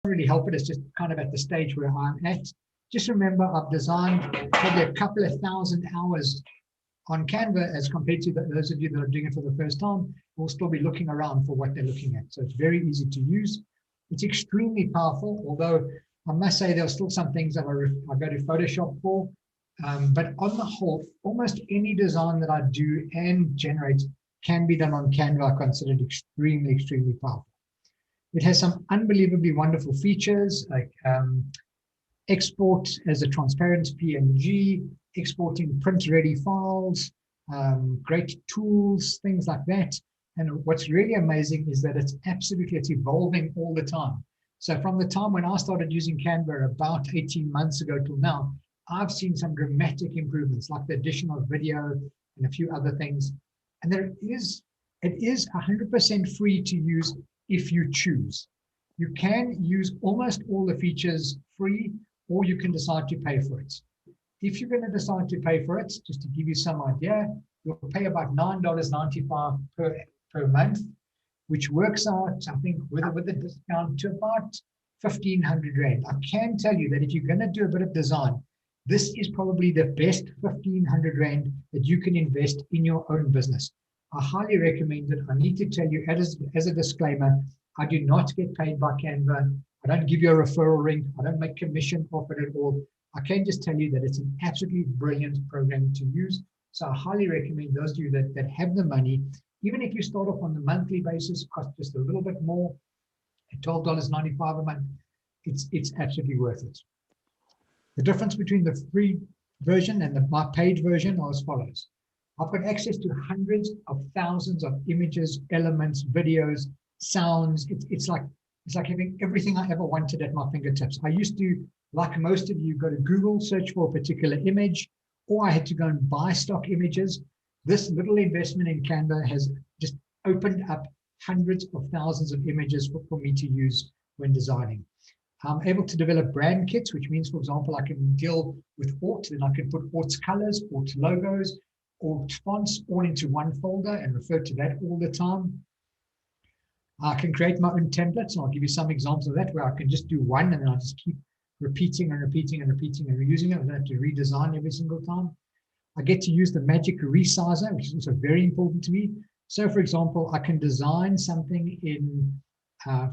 really help it. It's just kind of at the stage where I'm at. Just remember, I've designed probably a couple of thousand hours on Canva as compared to those of you that are doing it for the first time will still be looking around for what they're looking at. So it's very easy to use. It's extremely powerful, although I must say there are still some things that I go to Photoshop for. But on the whole, almost any design that I do and generate can be done on Canva. I consider it extremely, extremely powerful. It has some unbelievably wonderful features like export as a transparent PNG, exporting print-ready files, great tools, things like that. And what's really amazing is that it's evolving all the time. So from the time when I started using Canva about 18 months ago till now, I've seen some dramatic improvements, like the addition of video and a few other things. And it is 100% free to use if you choose. You can use almost all the features free, or you can decide to pay for it. If you're going to decide to pay for it, just to give you some idea, you'll pay about $9.95 per month, which works out, I think, with a discount to about 1,500 Rand. I can tell you that if you're going to do a bit of design, this is probably the best 1,500 Rand that you can invest in your own business. I highly recommend it. I need to tell you as a disclaimer, I do not get paid by Canva. I don't give you a referral link. I don't make commission off it at all. I can just tell you that it's an absolutely brilliant program to use. So I highly recommend those of you that have the money, even if you start off on the monthly basis, cost just a little bit more, at $12.95 a month, it's absolutely worth it. The difference between the free version and my paid version are as follows. I've got access to hundreds of thousands of images, elements, videos, sounds. It's like having everything I ever wanted at my fingertips. I used to, like most of you, go to Google, search for a particular image, or I had to go and buy stock images. This little investment in Canva has just opened up hundreds of thousands of images for me to use when designing. I'm able to develop brand kits, which means, for example, I can deal with Ort, then I can put Ort's colors, Ort logos, Ort fonts all into one folder and refer to that all the time. I can create my own templates, and I'll give you some examples of that where I can just do one and then I just keep repeating and repeating and repeating and reusing it. I don't have to redesign every single time. I get to use the magic resizer, which is also very important to me. So, for example, I can design something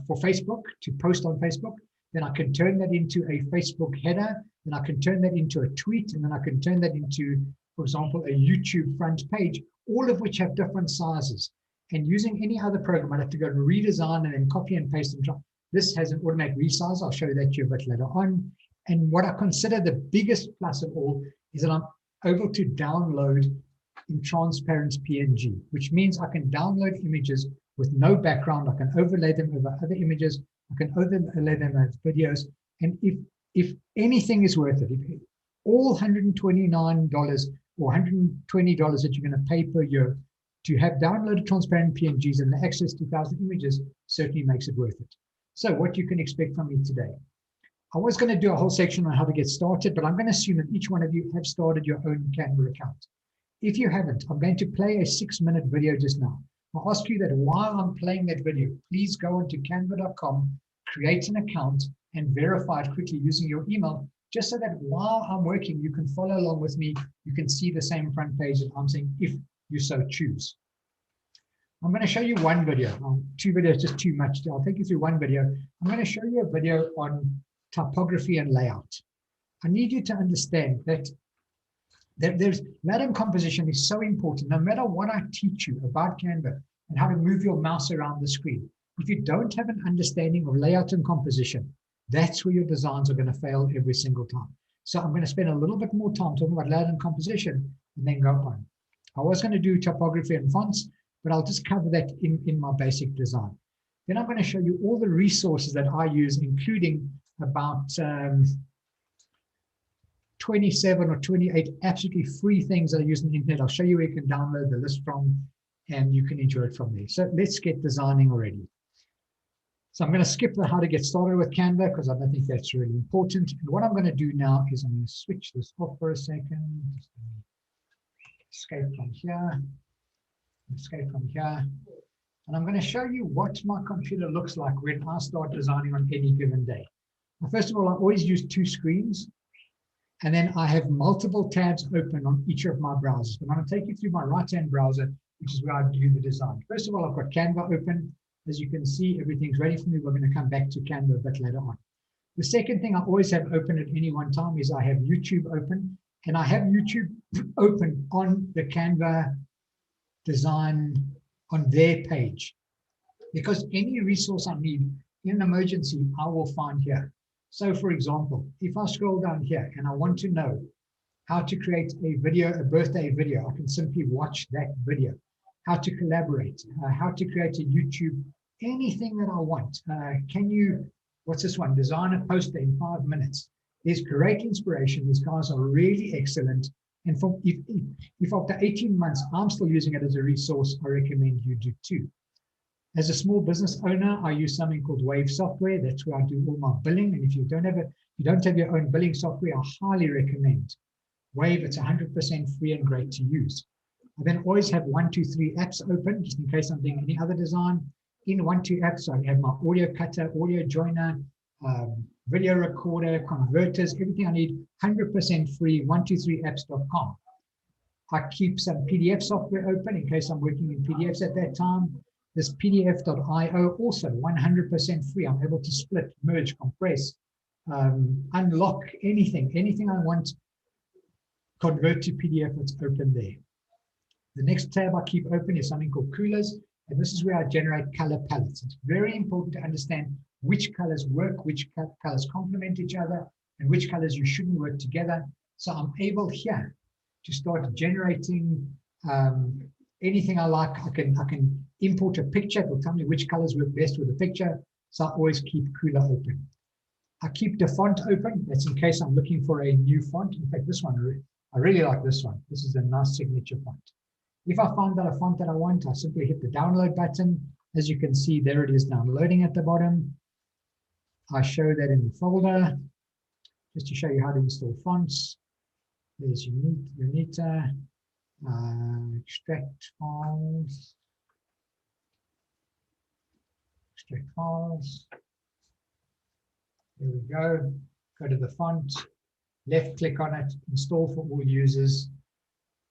for Facebook to post on Facebook. Then I can turn that into a Facebook header. Then I can turn that into a tweet. And then I can turn that into, for example, a YouTube front page, all of which have different sizes. And using any other program, I'd have to go and redesign and then copy and paste and drop. This has an automatic resize. I'll show you that to you a bit later on. And what I consider the biggest plus of all is that I'm able to download in transparent PNG, which means I can download images with no background. I can overlay them over other images. I can overlay them as videos. And if anything is worth it, if all $129 or $120 that you're going to pay per year to have downloaded transparent PNGs and the access to 1,000 images certainly makes it worth it. So what you can expect from me today. I was going to do a whole section on how to get started, but I'm going to assume that each one of you have started your own Canva account. If you haven't, I'm going to play a 6-minute video just now. I'll ask you that while I'm playing that video, please go onto canva.com, create an account, and verify it quickly using your email, just so that while I'm working, you can follow along with me. You can see the same front page that I'm saying, if you so choose. I'm going to show you one video. 2 videos just too much. I'll take you through one video. I'm going to show you a video on typography and layout. I need you to understand that there's layout and composition is so important. No matter what I teach you about Canva and how to move your mouse around the screen, if you don't have an understanding of layout and composition, that's where your designs are going to fail every single time. So I'm going to spend a little bit more time talking about layout and composition and then go on. I was going to do typography and fonts, but I'll just cover that in my basic design. Then I'm going to show you all the resources that I use, including about 27 or 28 absolutely free things that I use on the internet. I'll show you where you can download the list from, and you can enjoy it from there. So let's get designing already. So I'm going to skip the how to get started with Canva because I don't think that's really important. And what I'm going to do now is I'm going to switch this off for a second. Just escape from here. Escape from here. And I'm going to show you what my computer looks like when I start designing on any given day. Now, first of all, I always use 2 screens, and then I have multiple tabs open on each of my browsers. But I'm going to take you through my right-hand browser, which is where I do the design. First of all, I've got Canva open. As you can see, everything's ready for me. We're going to come back to Canva a bit later on. The second thing I always have open at any one time is I have YouTube open, and I have YouTube open on the Canva design on their page, because any resource I need in an emergency, I will find here. So for example, if I scroll down here and I want to know how to create a video, a birthday video, I can simply watch that video. How to collaborate, how to create a YouTube, anything that I want. Can you, what's this one? Design a poster in 5 minutes. There's great inspiration. These guys are really excellent. And if after 18 months, I'm still using it as a resource, I recommend you do too. As a small business owner, I use something called Wave software. That's where I do all my billing. And if you don't have your own billing software, I highly recommend Wave. It's 100% free and great to use. I then always have 1, 2, 3 apps open, just in case I'm doing any other design. In 1, 2 apps, I have my audio cutter, audio joiner, video recorder, converters, everything I need, 100% free, 123apps.com. I keep some PDF software open in case I'm working in PDFs at that time. This pdf.io, also 100% free. I'm able to split, merge, compress, unlock anything I want, convert to PDF, it's open there. The next tab I keep open is something called Coolers, and this is where I generate color palettes. It's very important to understand which colors work, which colors complement each other, and which colors you shouldn't work together. So I'm able here to start generating anything I like. I can import a picture. It will tell me which colors work best with the picture. So I always keep Cooler open. I keep the font open. That's in case I'm looking for a new font. In fact, this one, I really like this one. This is a nice signature font. If I find that a font that I want, I simply hit the download button. As you can see, there it is downloading at the bottom. I show that in the folder, just to show you how to install fonts. There's Unita, extract files, There we go. Go to the font, left click on it, install for all users.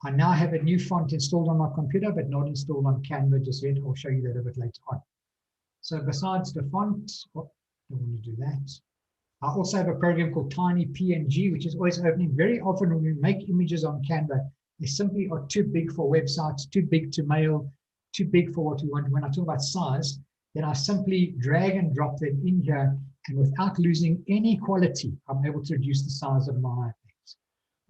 I now have a new font installed on my computer, but not installed on Canva just yet. I'll show you that a bit later on. So besides the font, don't want to do that. I also have a program called Tiny PNG, which is always opening. Very often when we make images on Canva, they simply are too big for websites, too big to mail, too big for what we want. When I talk about size, then I simply drag and drop them in here, and without losing any quality, I'm able to reduce the size of my things.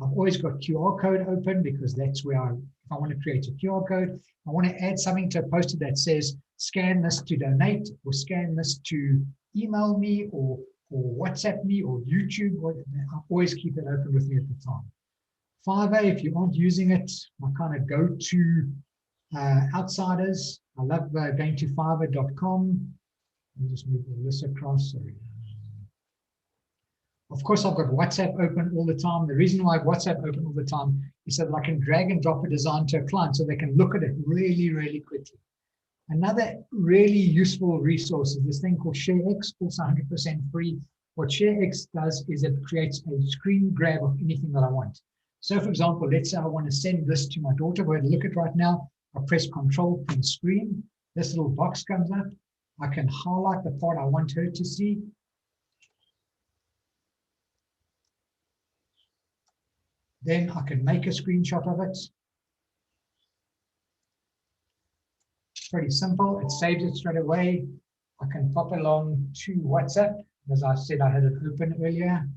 I've always got QR code open because that's where if I want to create a QR code, I want to add something to a poster that says, scan this to donate, or scan this to email me, or WhatsApp me, or YouTube. I always keep it open with me at the time. Fiverr, if you aren't using it, my kind of go-to outsiders. I love going to fiverr.com. Let me just move this across. Sorry. Of course, I've got WhatsApp open all the time. The reason why I have WhatsApp open all the time is so that I can drag and drop a design to a client so they can look at it really, really quickly. Another really useful resource is this thing called ShareX, also 100% free. What ShareX does is it creates a screen grab of anything that I want. So for example, let's say I want to send this to my daughter. Go ahead and look at it right now. I press Control and screen. This little box comes up. I can highlight the part I want her to see. Then I can make a screenshot of it. Pretty simple. It saves it straight away. I can pop along to WhatsApp. As I said, I had it open earlier.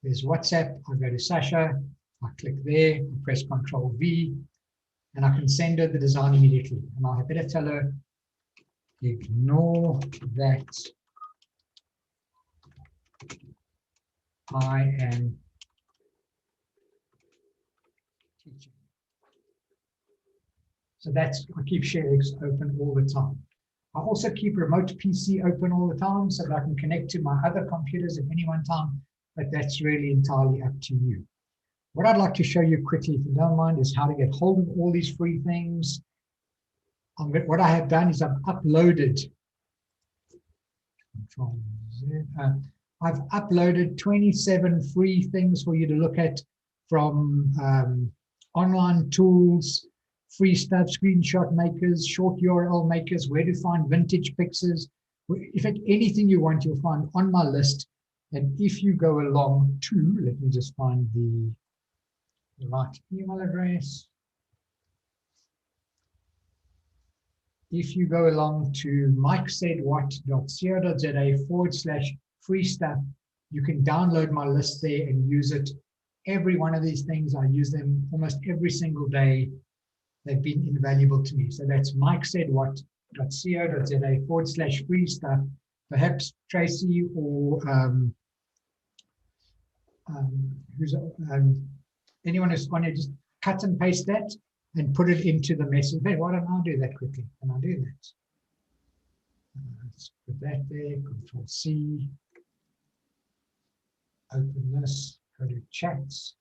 There's WhatsApp. I go to Sasha. I click there. I press Control V, and I can send her the design immediately. And I better tell her, ignore that I am teaching. So that's, I keep ShareX open all the time. I also keep Remote PC open all the time so that I can connect to my other computers at any one time, but that's really entirely up to you. What I'd like to show you quickly, if you don't mind, is how to get hold of all these free things. what I have done is I've uploaded, I've uploaded 27 free things for you to look at from online tools, free stuff, screenshot makers, short URL makers, where to find vintage pictures. If anything you want, you'll find on my list. And if you go along to, let me just find the right email address. If you go along to mikesaidwhat.co.za/free stuff, you can download my list there and use it. Every one of these things, I use them almost every single day. They've been invaluable to me. So that's mikesaidwhat.co.za/free stuff. Perhaps Tracy or anyone who's on it, just cut and paste that and put it into the message. Hey, why don't I do that quickly? Can I do that? Let's put that there, Control C. Open this, go to chats.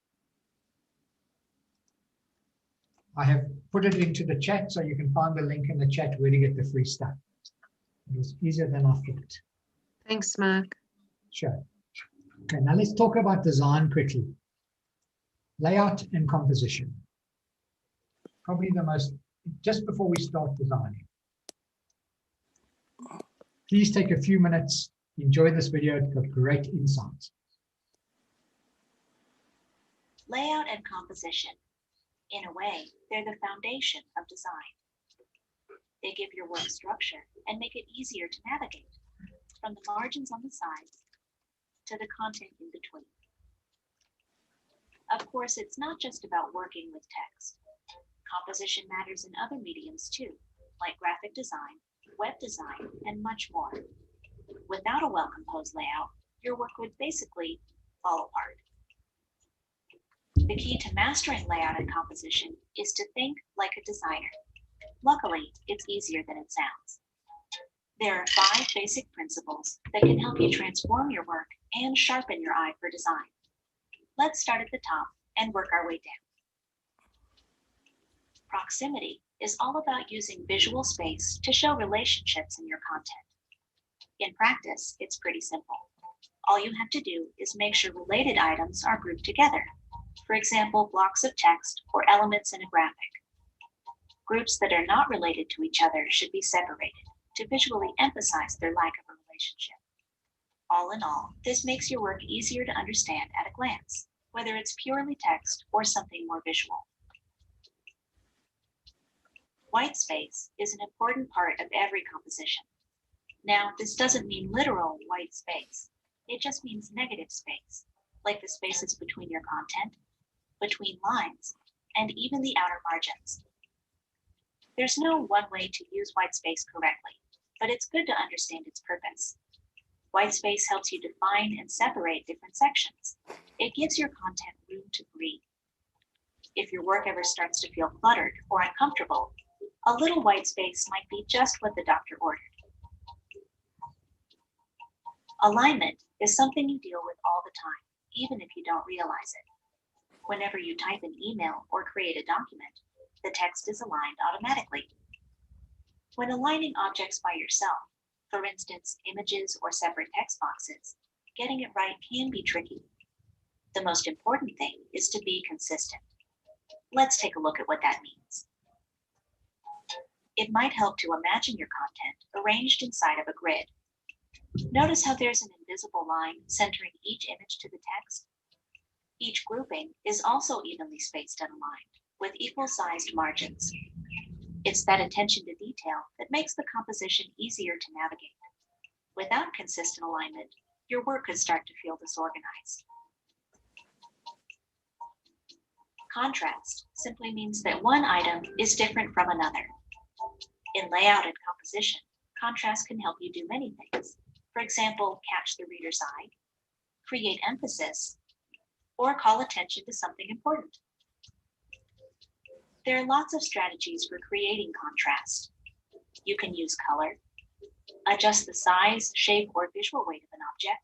I have put it into the chat, so you can find the link in the chat where to get the free stuff. It was easier than I thought. Thanks, Mark. Sure. Okay, now let's talk about design quickly. Layout and composition. Probably the most, just before we start designing. Please take a few minutes, enjoy this video, it's got great insights. Layout and composition. In a way, they're the foundation of design. They give your work structure and make it easier to navigate, from the margins on the sides to the content in between. Of course, it's not just about working with text. Composition matters in other mediums too, like graphic design, web design, and much more. Without a well-composed layout, your work would basically fall apart. The key to mastering layout and composition is to think like a designer. Luckily, it's easier than it sounds. There are 5 basic principles that can help you transform your work and sharpen your eye for design. Let's start at the top and work our way down. Proximity is all about using visual space to show relationships in your content. In practice, it's pretty simple. All you have to do is make sure related items are grouped together. For example, blocks of text or elements in a graphic. Groups that are not related to each other should be separated to visually emphasize their lack of a relationship. All in all, this makes your work easier to understand at a glance, whether it's purely text or something more visual. White space is an important part of every composition. Now, this doesn't mean literal white space. It just means negative space, like the spaces between your content, between lines, and even the outer margins. There's no one way to use white space correctly, but it's good to understand its purpose. White space helps you define and separate different sections. It gives your content room to breathe. If your work ever starts to feel cluttered or uncomfortable, a little white space might be just what the doctor ordered. Alignment is something you deal with all the time, even if you don't realize it. Whenever you type an email or create a document, the text is aligned automatically. When aligning objects by yourself, for instance, images or separate text boxes, getting it right can be tricky. The most important thing is to be consistent. Let's take a look at what that means. It might help to imagine your content arranged inside of a grid. Notice how there's an invisible line centering each image to the text. Each grouping is also evenly spaced and aligned, with equal-sized margins. It's that attention to detail that makes the composition easier to navigate. Without consistent alignment, your work could start to feel disorganized. Contrast simply means that one item is different from another. In layout and composition, contrast can help you do many things. For example, catch the reader's eye, create emphasis, or call attention to something important. There are lots of strategies for creating contrast. You can use color, adjust the size, shape, or visual weight of an object,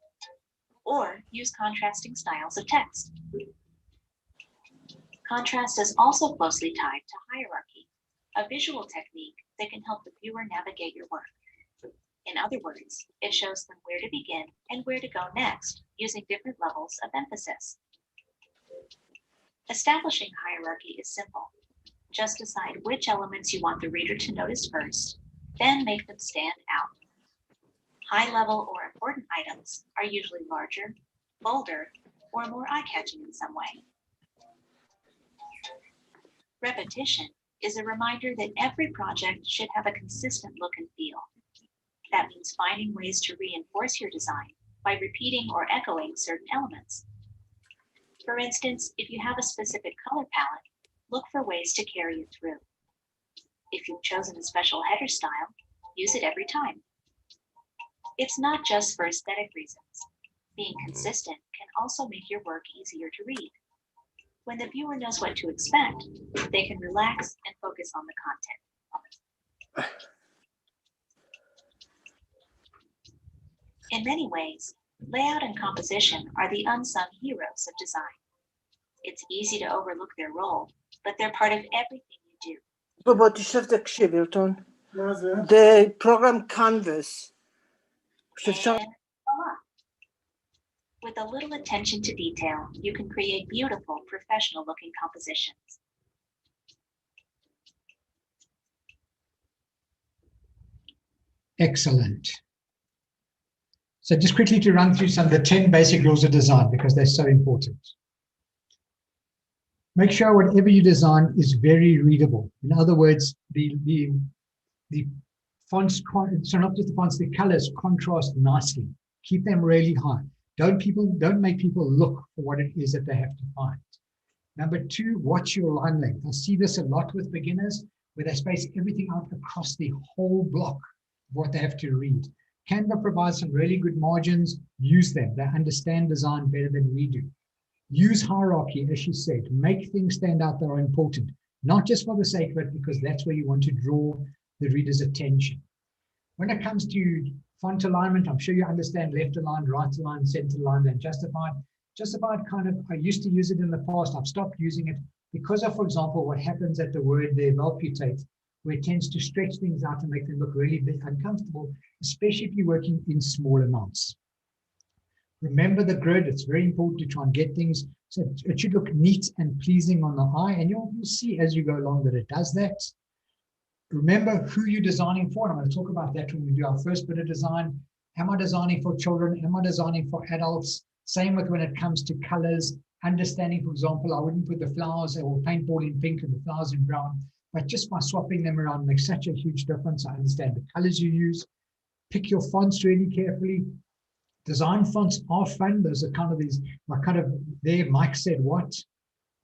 or use contrasting styles of text. Contrast is also closely tied to hierarchy, a visual technique that can help the viewer navigate your work. In other words, it shows them where to begin and where to go next, using different levels of emphasis. Establishing hierarchy is simple. Just decide which elements you want the reader to notice first, then make them stand out. High-level or important items are usually larger, bolder, or more eye-catching in some way. Repetition is a reminder that every project should have a consistent look and feel. That means finding ways to reinforce your design by repeating or echoing certain elements. For instance, if you have a specific color palette, look for ways to carry it through. If you've chosen a special header style, use it every time. It's not just for aesthetic reasons. Being consistent can also make your work easier to read. When the viewer knows what to expect, they can relax and focus on the content. In many ways, layout and composition are the unsung heroes of design. It's easy to overlook their role, but they're part of everything you do. בוא תשב תקשיב, ירטון. The program Canvas. שאפשר... And voila. With a little attention to detail, you can create beautiful, professional-looking compositions. Excellent. So just quickly to run through some of the 10 basic rules of design because they're so important. Make sure whatever you design is very readable. In other words, the fonts, so not just the fonts, the colors contrast nicely. Keep them really high. Don't make people look for what it is that they have to find. Number two, watch your line length. I see this a lot with beginners where they space everything out across the whole block of what they have to read. Canva provides some really good margins. Use them. They understand design better than we do. Use hierarchy, as she said. Make things stand out that are important, not just for the sake of it, because that's where you want to draw the reader's attention. When it comes to font alignment, I'm sure you understand left aligned, right aligned, center aligned, and justified. Justified kind of, I used to use it in the past. I've stopped using it because of, for example, what happens at the word there, velputate, where it tends to stretch things out and make them look really big, uncomfortable, especially if you're working in small amounts. Remember the grid. It's very important to try and get things so it should look neat and pleasing on the eye, and you'll see as you go along that it does that. Remember who you're designing for, and I'm going to talk about that when we do our first bit of design. Am I designing for children? Am I designing for adults? Same with when it comes to colors, understanding, for example, I wouldn't put the flowers or paintball in pink and the flowers in brown, but just by swapping them around makes such a huge difference. I understand the colors you use. Pick your fonts really carefully. Design fonts are fun. Those are kind of there, Mike said what,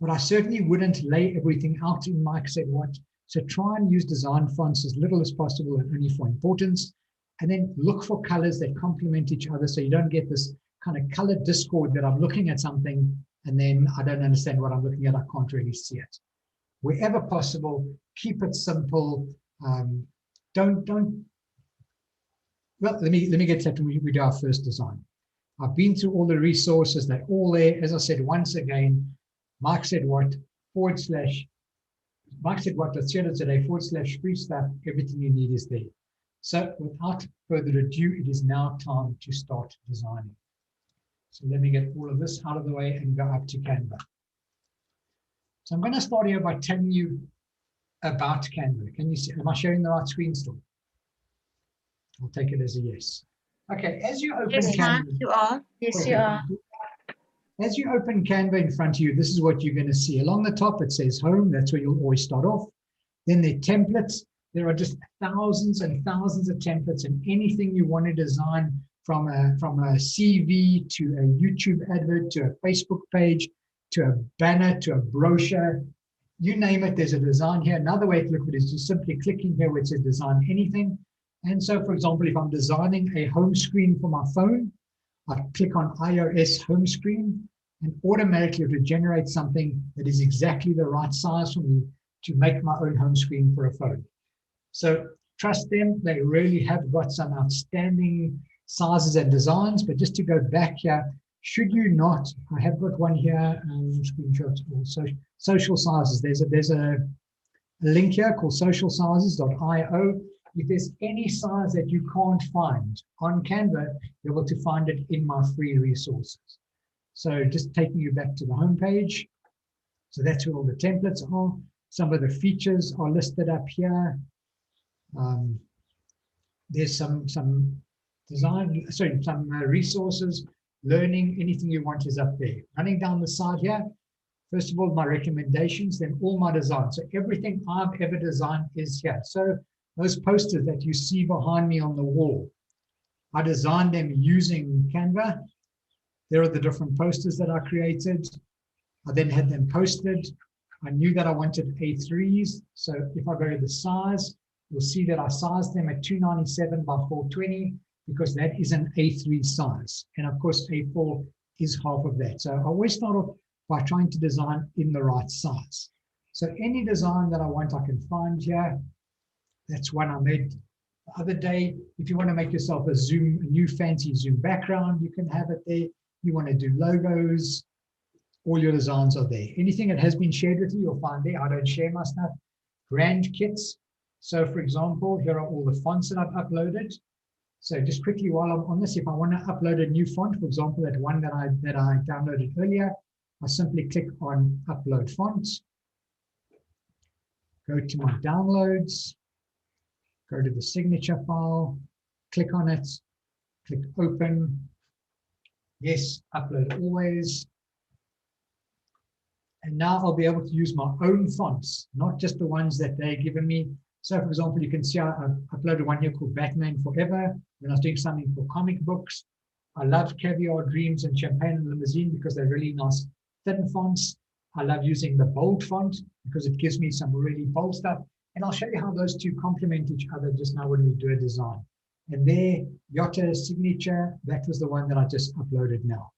but I certainly wouldn't lay everything out in Mike said what. So try and use design fonts as little as possible and only for importance. And then look for colors that complement each other so you don't get this kind of color discord that I'm looking at something and then I don't understand what I'm looking at. I can't really see it. Wherever possible, keep it simple. Well, let me get to that when we do our first design. I've been through all the resources. They're all there. As I said, once again, Mike said what, Mike said what, let's share it today, /free stuff. Everything you need is there. So without further ado, it is now time to start designing. So let me get all of this out of the way and go up to Canva. So I'm going to start here by telling you about Canva. Can you see, am I sharing the right screen still? I'll take it as a yes. Okay, as you open Canva, you are. Yes, you are. As you open Canva in front of you, this is what you're going to see. Along the top, it says home. That's where you'll always start off. Then there are templates. There are just thousands and thousands of templates, and anything you want to design from a CV to a YouTube advert to a Facebook page to a banner to a brochure, you name it, there's a design here. Another way to look at it is just simply clicking here where it says design anything. And so, for example, if I'm designing a home screen for my phone, I click on iOS home screen and automatically it will generate something that is exactly the right size for me to make my own home screen for a phone. So trust them, they really have got some outstanding sizes and designs. But just to go back here, should you not, I have got one here, screenshots or social sizes. There's a a link here called socialsizes.io. If there's any size that you can't find on Canva, you're able to find it in my free resources. So just taking you back to the home page. So that's where all the templates are. Some of the features are listed up here. There's some design, sorry, some resources, learning, anything you want is up there. Running down the side here, first of all, my recommendations, then all my designs. So everything I've ever designed is here. So those posters that you see behind me on the wall, I designed them using Canva. There are the different posters that I created. I then had them posted. I knew that I wanted A3s. So if I go to the size, you'll see that I sized them at 297 by 420 because that is an A3 size. And of course, A4 is half of that. So I always start off by trying to design in the right size. So any design that I want, I can find here. That's one I made the other day. If you want to make yourself a new fancy Zoom background, you can have it there. You want to do logos, all your designs are there. Anything that has been shared with you, you'll find there. I don't share my stuff. Brand kits. So for example, here are all the fonts that I've uploaded. So just quickly while I'm on this, if I want to upload a new font, for example, that one that I downloaded earlier, I simply click on upload fonts, go to my downloads, go to the signature file, click on it, click open. Yes, upload always. And now I'll be able to use my own fonts, not just the ones that they've given me. So for example, you can see I've uploaded one here called Batman Forever when I was doing something for comic books. I love Caviar Dreams and Champagne and Limousine because they're really nice thin fonts. I love using the bold font because it gives me some really bold stuff. And I'll show you how those two complement each other just now when we do a design. And there, Yotta signature, that was the one that I just uploaded now.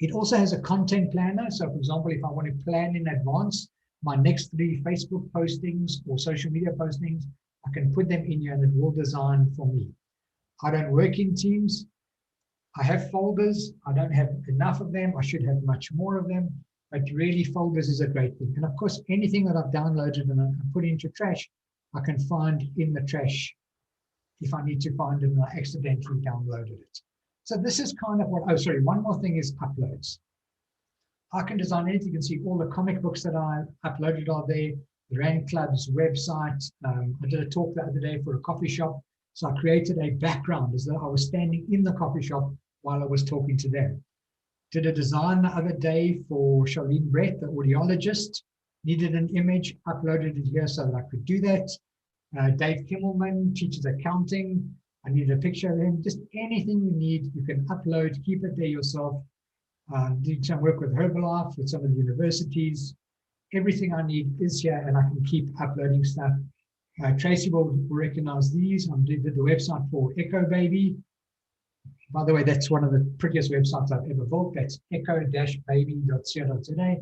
It also has a content planner. So for example, if I want to plan in advance my next 3 Facebook postings or social media postings, I can put them in here and it will design for me. I don't work in teams. I have folders. I don't have enough of them. I should have much more of them, but really folders is a great thing. And of course, anything that I've downloaded and I put into trash, I can find in the trash if I need to find it and I accidentally downloaded it. So this is kind of what, oh, sorry, one more thing is uploads. I can design anything. You can see all the comic books that I uploaded are there, the Rand Club's website. I did a talk the other day for a coffee shop. So I created a background as though I was standing in the coffee shop while I was talking to them. Did a design the other day for Charlene Brett, the audiologist. Needed an image, uploaded it here so that I could do that. Dave Kimmelman teaches accounting. I needed a picture of him. Just anything you need, you can upload, keep it there yourself. Did some work with Herbalife, with some of the universities. Everything I need is here and I can keep uploading stuff. Tracy will recognize these. I did the website for Echo Baby. By the way, that's one of the prettiest websites I've ever built. That's echo-baby.co.za.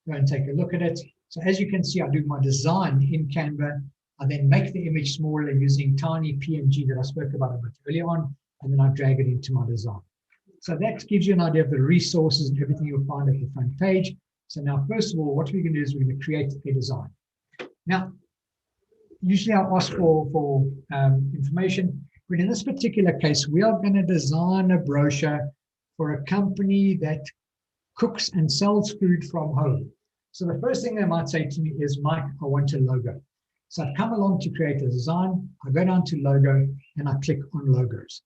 Go and take a look at it. So as you can see, I do my design in Canva. I then make the image smaller using tiny PNG that I spoke about a bit earlier on, and then I drag it into my design. So that gives you an idea of the resources and everything you'll find at the front page. So now, first of all, what we're going to do is we're going to create a design. Now, usually I'll ask for information, but in this particular case, we are going to design a brochure for a company that cooks and sells food from home. So the first thing they might say to me is, Mike, I want a logo. So I come along to create a design, I go down to logo, and I click on logos.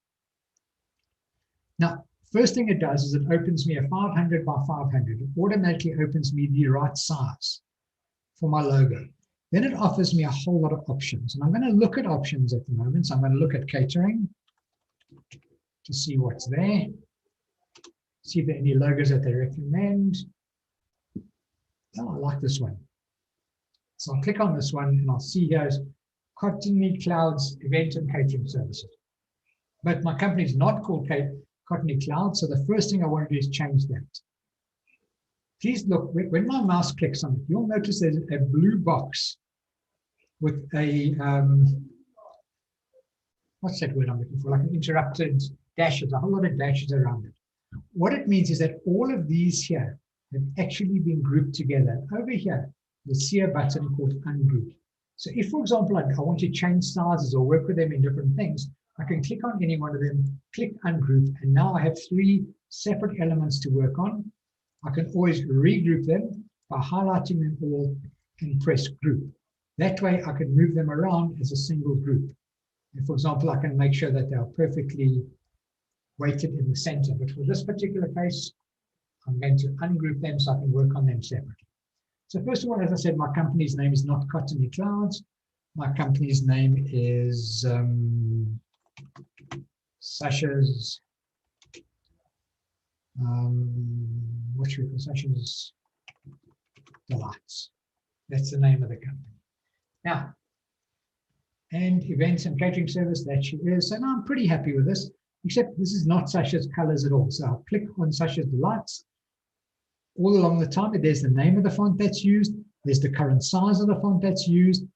Now, first thing it does is it opens me a 500 by 500. It automatically opens me the right size for my logo. Then it offers me a whole lot of options. And I'm going to look at options at the moment. So I'm going to look at catering to see what's there. See if there are any logos that they recommend. Oh, I like this one. So I'll click on this one and I'll see here's Cottony Clouds Event and Catering Services. But my company is not called Cottony Cloud, so the first thing I want to do is change that. Please look, when my mouse clicks on it, you'll notice there's a blue box with a, what's that word I'm looking for, like an interrupted dashes, a whole lot of dashes around it. What it means is that all of these here have actually been grouped together. Over here, you'll see a button called Ungroup. So if, for example, I want to change sizes or work with them in different things, I can click on any one of them, click Ungroup, and now I have 3 separate elements to work on. I can always regroup them by highlighting them all and press Group. That way I can move them around as a single group. And for example, I can make sure that they are perfectly weighted in the center. But for this particular case, I'm going to ungroup them so I can work on them separately. So first of all, as I said, my company's name is not Cottony Clouds. My company's name is Sasha's, what should we call Sasha's Delights. That's the name of the company. Now, and events and catering service, that she is. So now I'm pretty happy with this, except this is not Sasha's colors at all. So I'll click on Sasha's Delights. All along the top, there's the name of the font that's used. There's the current size of the font that's used.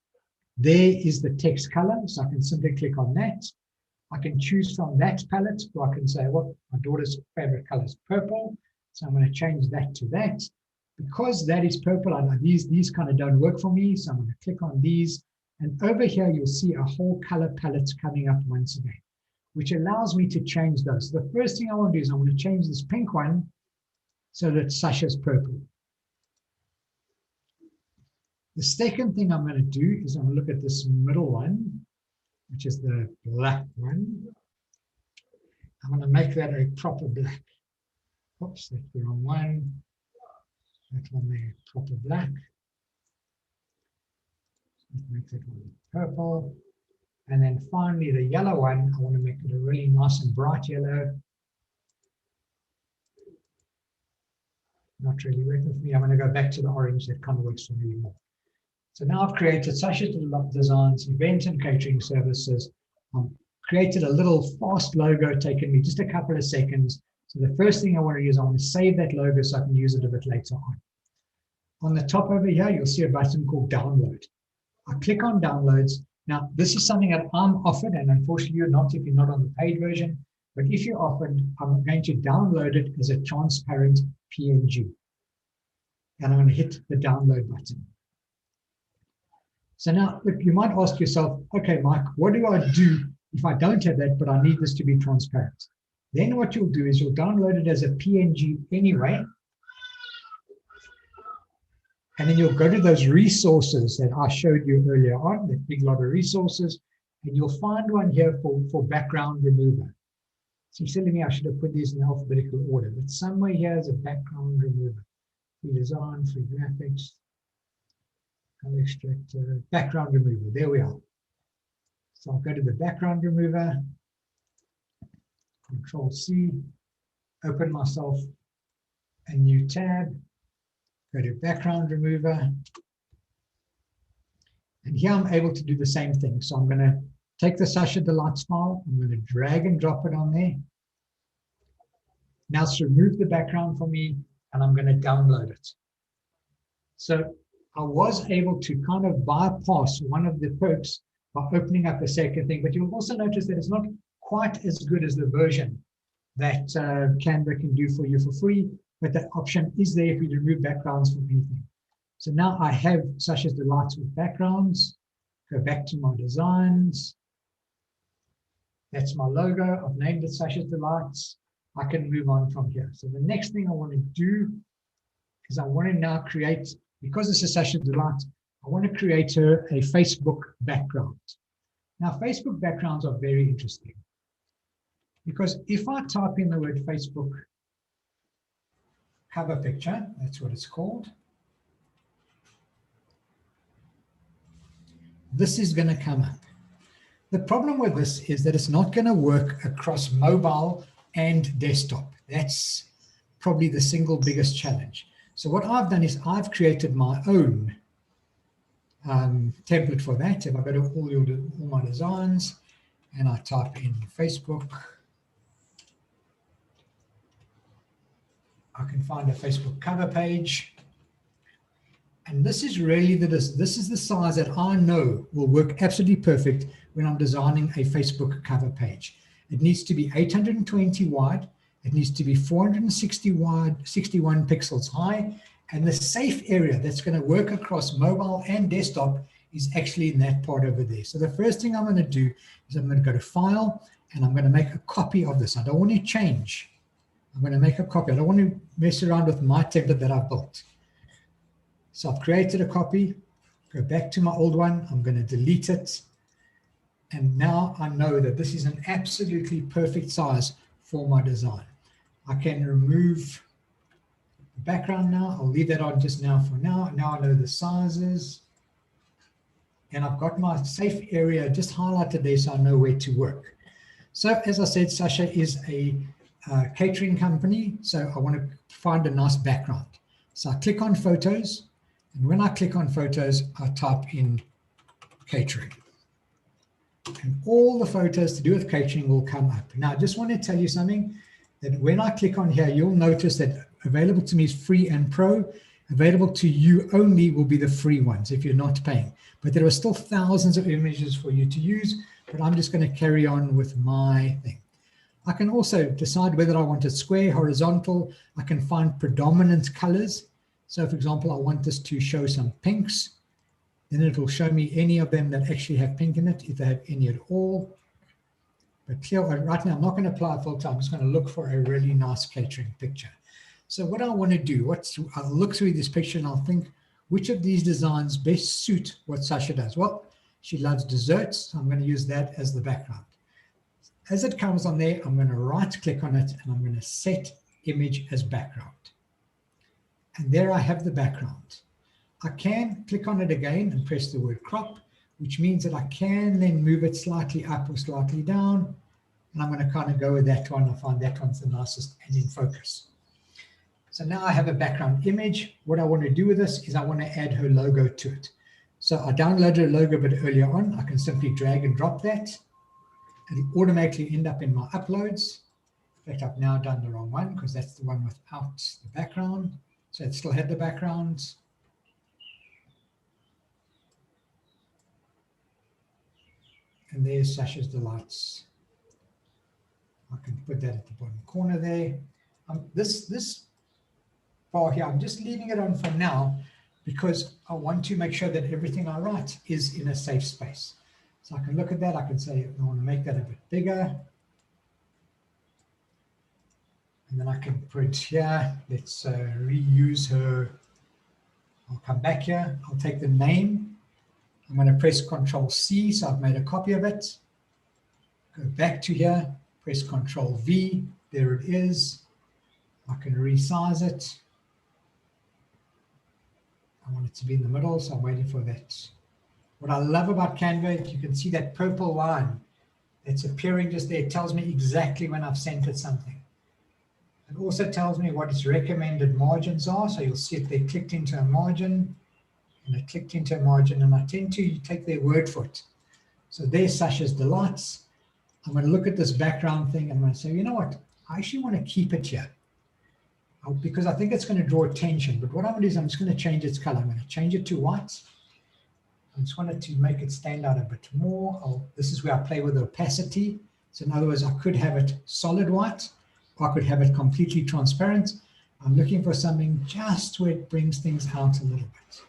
There is the text color, so I can simply click on that. I can choose from that palette, or I can say, well, my daughter's favorite color is purple, so I'm going to change that to that. Because that is purple, I know these kind of don't work for me, so I'm going to click on these. And over here, you'll see a whole color palette coming up once again, which allows me to change those. So the first thing I want to do is I want to change this pink one so that Sasha's purple. The second thing I'm going to do is I'm going to look at this middle one, which is the black one. I'm going to make that a proper black. Oops, that's the wrong one. That one there, proper black. Make that one purple. And then finally, the yellow one, I want to make it a really nice and bright yellow. Not really working for me. I'm going to go back to the orange. That kind of works for me more. So now I've created Sasha's Designs, event and catering services. Created a little fast logo, taken me just a couple of seconds. So the first thing I want to do is I want to save that logo so I can use it a bit later on. On the top over here, you'll see a button called Download. I click on Downloads. Now, this is something that I'm offered, and unfortunately you're not if you're not on the paid version. But if you're offered, I'm going to download it as a transparent PNG. And I'm going to hit the download button. So now, look, you might ask yourself, okay, Mike, what do I do if I don't have that, but I need this to be transparent? Then what you'll do is you'll download it as a PNG anyway. And then you'll go to those resources that I showed you earlier on, that big lot of resources, and you'll find one here for background remover. So you're telling me I should have put these in alphabetical order, but somewhere here is a background remover. Free design, free graphics, color extractor, background remover. There we are. So I'll go to the background remover, Control C, open myself a new tab, go to background remover. And here I'm able to do the same thing. So I'm going to take the Sasha Delights file, I'm going to drag and drop it on there. Now it's removed the background for me, and I'm going to download it. So I was able to kind of bypass one of the perks by opening up a second thing, but you'll also notice that it's not quite as good as the version that Canva can do for you for free, but that option is there if you remove backgrounds from anything. So now I have Sasha's Delights with backgrounds. Go back to my designs. That's my logo. I've named it Sasha's Delights. I can move on from here. So the next thing I want to do is I want to now create, because this is Sasha's Delights, I want to create her a Facebook background. Now, Facebook backgrounds are very interesting because if I type in the word Facebook cover picture, that's what it's called, this is going to come up. The problem with this is that it's not going to work across mobile and desktop. That's probably the single biggest challenge. So what I've done is I've created my own template for that. If I go to all my designs and I type in Facebook, I can find a Facebook cover page. And this is really this is the size that I know will work absolutely perfect when I'm designing a Facebook cover page. It needs to be 820 wide. It needs to be 460 wide, 61 pixels high, And the safe area that's going to work across mobile and desktop is actually in that part over there. So the first thing I'm going to do is I'm going to go to File, and I'm going to make a copy of this. I don't want to change. I'm going to make a copy. I don't want to mess around with my template that I've built. So I've created a copy, go back to my old one. I'm going to delete it. And now I know that this is an absolutely perfect size for my design. I can remove the background now. I'll leave that on just now for now. Now I know the sizes. And I've got my safe area just highlighted there so I know where to work. So as I said, Sasha is a catering company. So I want to find a nice background. So I click on photos. And when I click on photos, I type in catering. And all the photos to do with catering will come up. Now, I just want to tell you something, that when I click on here, you'll notice that available to me is free and pro. Available to you only will be the free ones if you're not paying. But there are still thousands of images for you to use, but I'm just going to carry on with my thing. I can also decide whether I want it square, horizontal. I can find predominant colors. So for example, I want this to show some pinks. Then it will show me any of them that actually have pink in it, if they have any at all. But here, right now, I'm not going to apply a filter. I'm just going to look for a really nice catering picture. So what I want to do, I'll look through this picture and I'll think, which of these designs best suit what Sasha does? Well, she loves desserts, so I'm going to use that as the background. As it comes on there, I'm going to right-click on it and I'm going to set image as background. And there I have the background. I can click on it again and press the word crop, which means that I can then move it slightly up or slightly down. And I'm going to kind of go with that one. I find that one's the nicest and in focus. So now I have a background image. What I want to do with this is I want to add her logo to it. So I downloaded a logo a bit earlier on. I can simply drag and drop that. It'll automatically end up in my uploads. In fact, I've now done the wrong one because that's the one without the background. So it still had the background. And there's Sasha's Delights. I can put that at the bottom corner there. This bar here, I'm just leaving it on for now because I want to make sure that everything I write is in a safe space. So I can look at that. I can say, I want to make that a bit bigger. And then I can put here, let's reuse her. I'll come back here. I'll take the name. I'm going to press Control C, so I've made a copy of it. Go back to here, press Control V. There it is. I can resize it. I want it to be in the middle, so I'm waiting for that. What I love about Canva, you can see that purple line that's appearing just there. It tells me exactly when I've sent it something. It also tells me what its recommended margins are. So you'll see if they clicked into a margin, and I clicked into a margin, and I tend to take their word for it. So there's Sasha's Delights. I'm going to look at this background thing, and I'm going to say, you know what? I actually want to keep it here because I think it's going to draw attention. But what I'm going to do is I'm just going to change its color. I'm going to change it to white. I just wanted to make it stand out a bit more. This is where I play with the opacity. So in other words, I could have it solid white, or I could have it completely transparent. I'm looking for something just where it brings things out a little bit.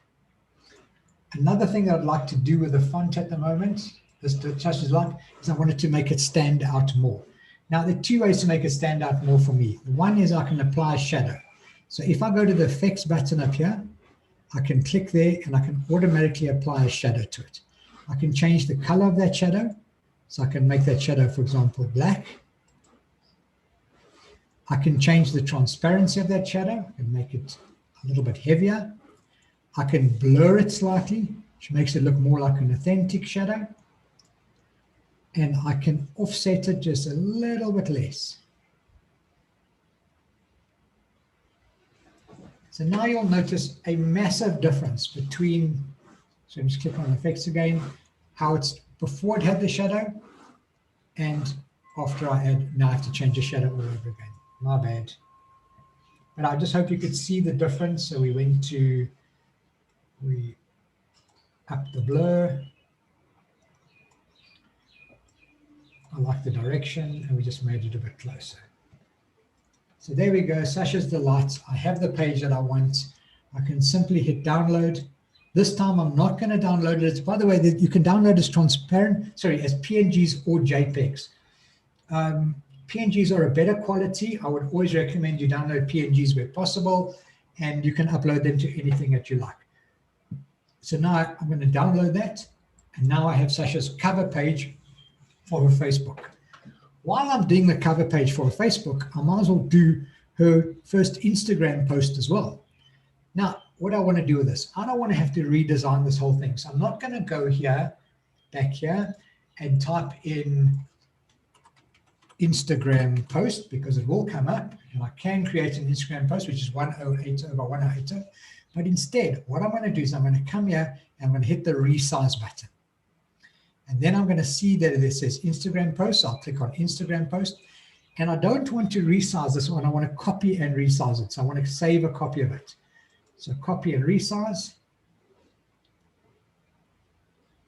Another thing that I'd like to do with the font at the moment, this touches like, is I wanted to make it stand out more. Now, there are two ways to make it stand out more for me. One is I can apply a shadow. So if I go to the effects button up here, I can click there and I can automatically apply a shadow to it. I can change the color of that shadow. So I can make that shadow, for example, black. I can change the transparency of that shadow and make it a little bit heavier. I can blur it slightly, which makes it look more like an authentic shadow. And I can offset it just a little bit less. So now you'll notice a massive difference between, so I'm just click on effects again, how it's before it had the shadow and after I add, now I have to change the shadow all over again. My bad. But I just hope you could see the difference. So we up the blur. I like the direction, and we just made it a bit closer. So there we go, Sasha's Delights. I have the page that I want. I can simply hit download. This time I'm not going to download it. By the way, you can download as transparent, sorry, as PNGs or JPEGs. PNGs are a better quality. I would always recommend you download PNGs where possible, and you can upload them to anything that you like. So now I'm going to download that, and now I have Sasha's cover page for her Facebook. While I'm doing the cover page for her Facebook, I might as well do her first Instagram post as well. Now, what I want to do with this, I don't want to have to redesign this whole thing. So I'm not going to go here, back here, and type in Instagram post, because it will come up, and I can create an Instagram post, which is 1080 by 1080. But instead, what I'm going to do is I'm going to come here and I'm going to hit the resize button. And then I'm going to see that it says Instagram post. So I'll click on Instagram post. And I don't want to resize this one. I want to copy and resize it. So I want to save a copy of it. So copy and resize.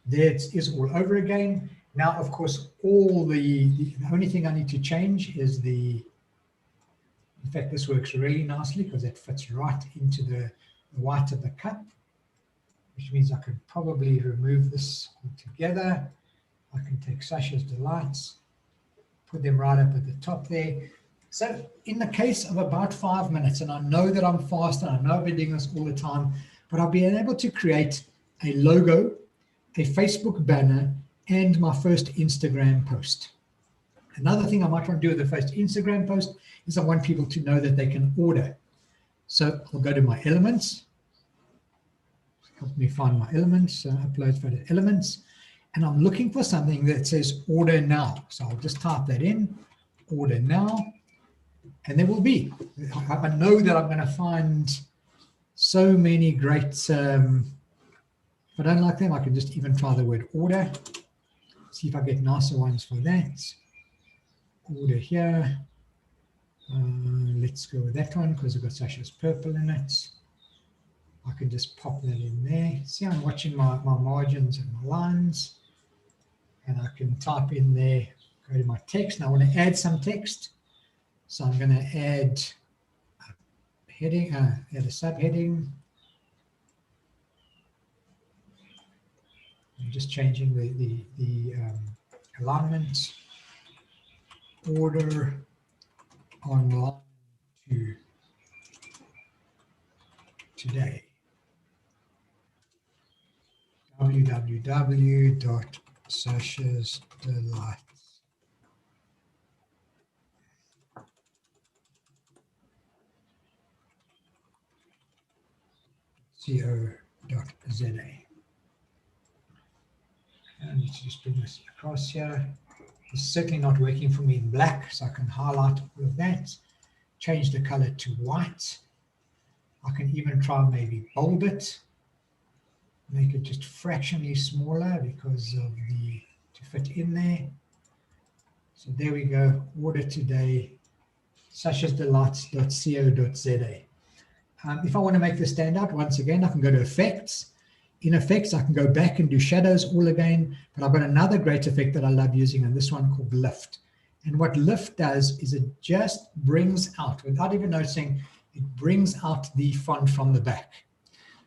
There it is all over again. Now, of course, all the only thing I need to change is in fact, this works really nicely because it fits right into the white of the cup, which means I could probably remove this altogether. I can take Sasha's Delights, put them right up at the top there. So in the case of about 5 minutes, and I know that I'm fast and I know I've been doing this all the time, but I'll be able to create a logo, a Facebook banner, and my first Instagram post. Another thing I might want to do with the first Instagram post is I want people to know that they can order. So I'll go to my elements. Help me find my elements, upload photo elements. And I'm looking for something that says order now. So I'll just type that in, order now. And there will be. I know that I'm going to find so many great, if I don't like them, I can just even try the word order. See if I get nicer ones for that. Order here. Let's go with that one because I've got Sasha's purple in it. I can just pop that in there. See, I'm watching my margins and my lines. And I can type in there, go to my text. Now I want to add some text. So I'm going to add a heading, add a subheading. I'm just changing the alignment. Order online to today. www.sashasdelights.co.za. I need to just bring this across here. It's certainly not working for me in black, so I can highlight all of that, change the color to white. I can even try maybe bold it, make it just fractionally smaller because of to fit in there. So there we go, order today, sashasdelights.co.za. If I want to make this stand out, once again, I can go to effects. In effects, I can go back and do shadows all again, but I've got another great effect that I love using, and this one called lift. And what lift does is it just brings out, without even noticing, it brings out the font from the back.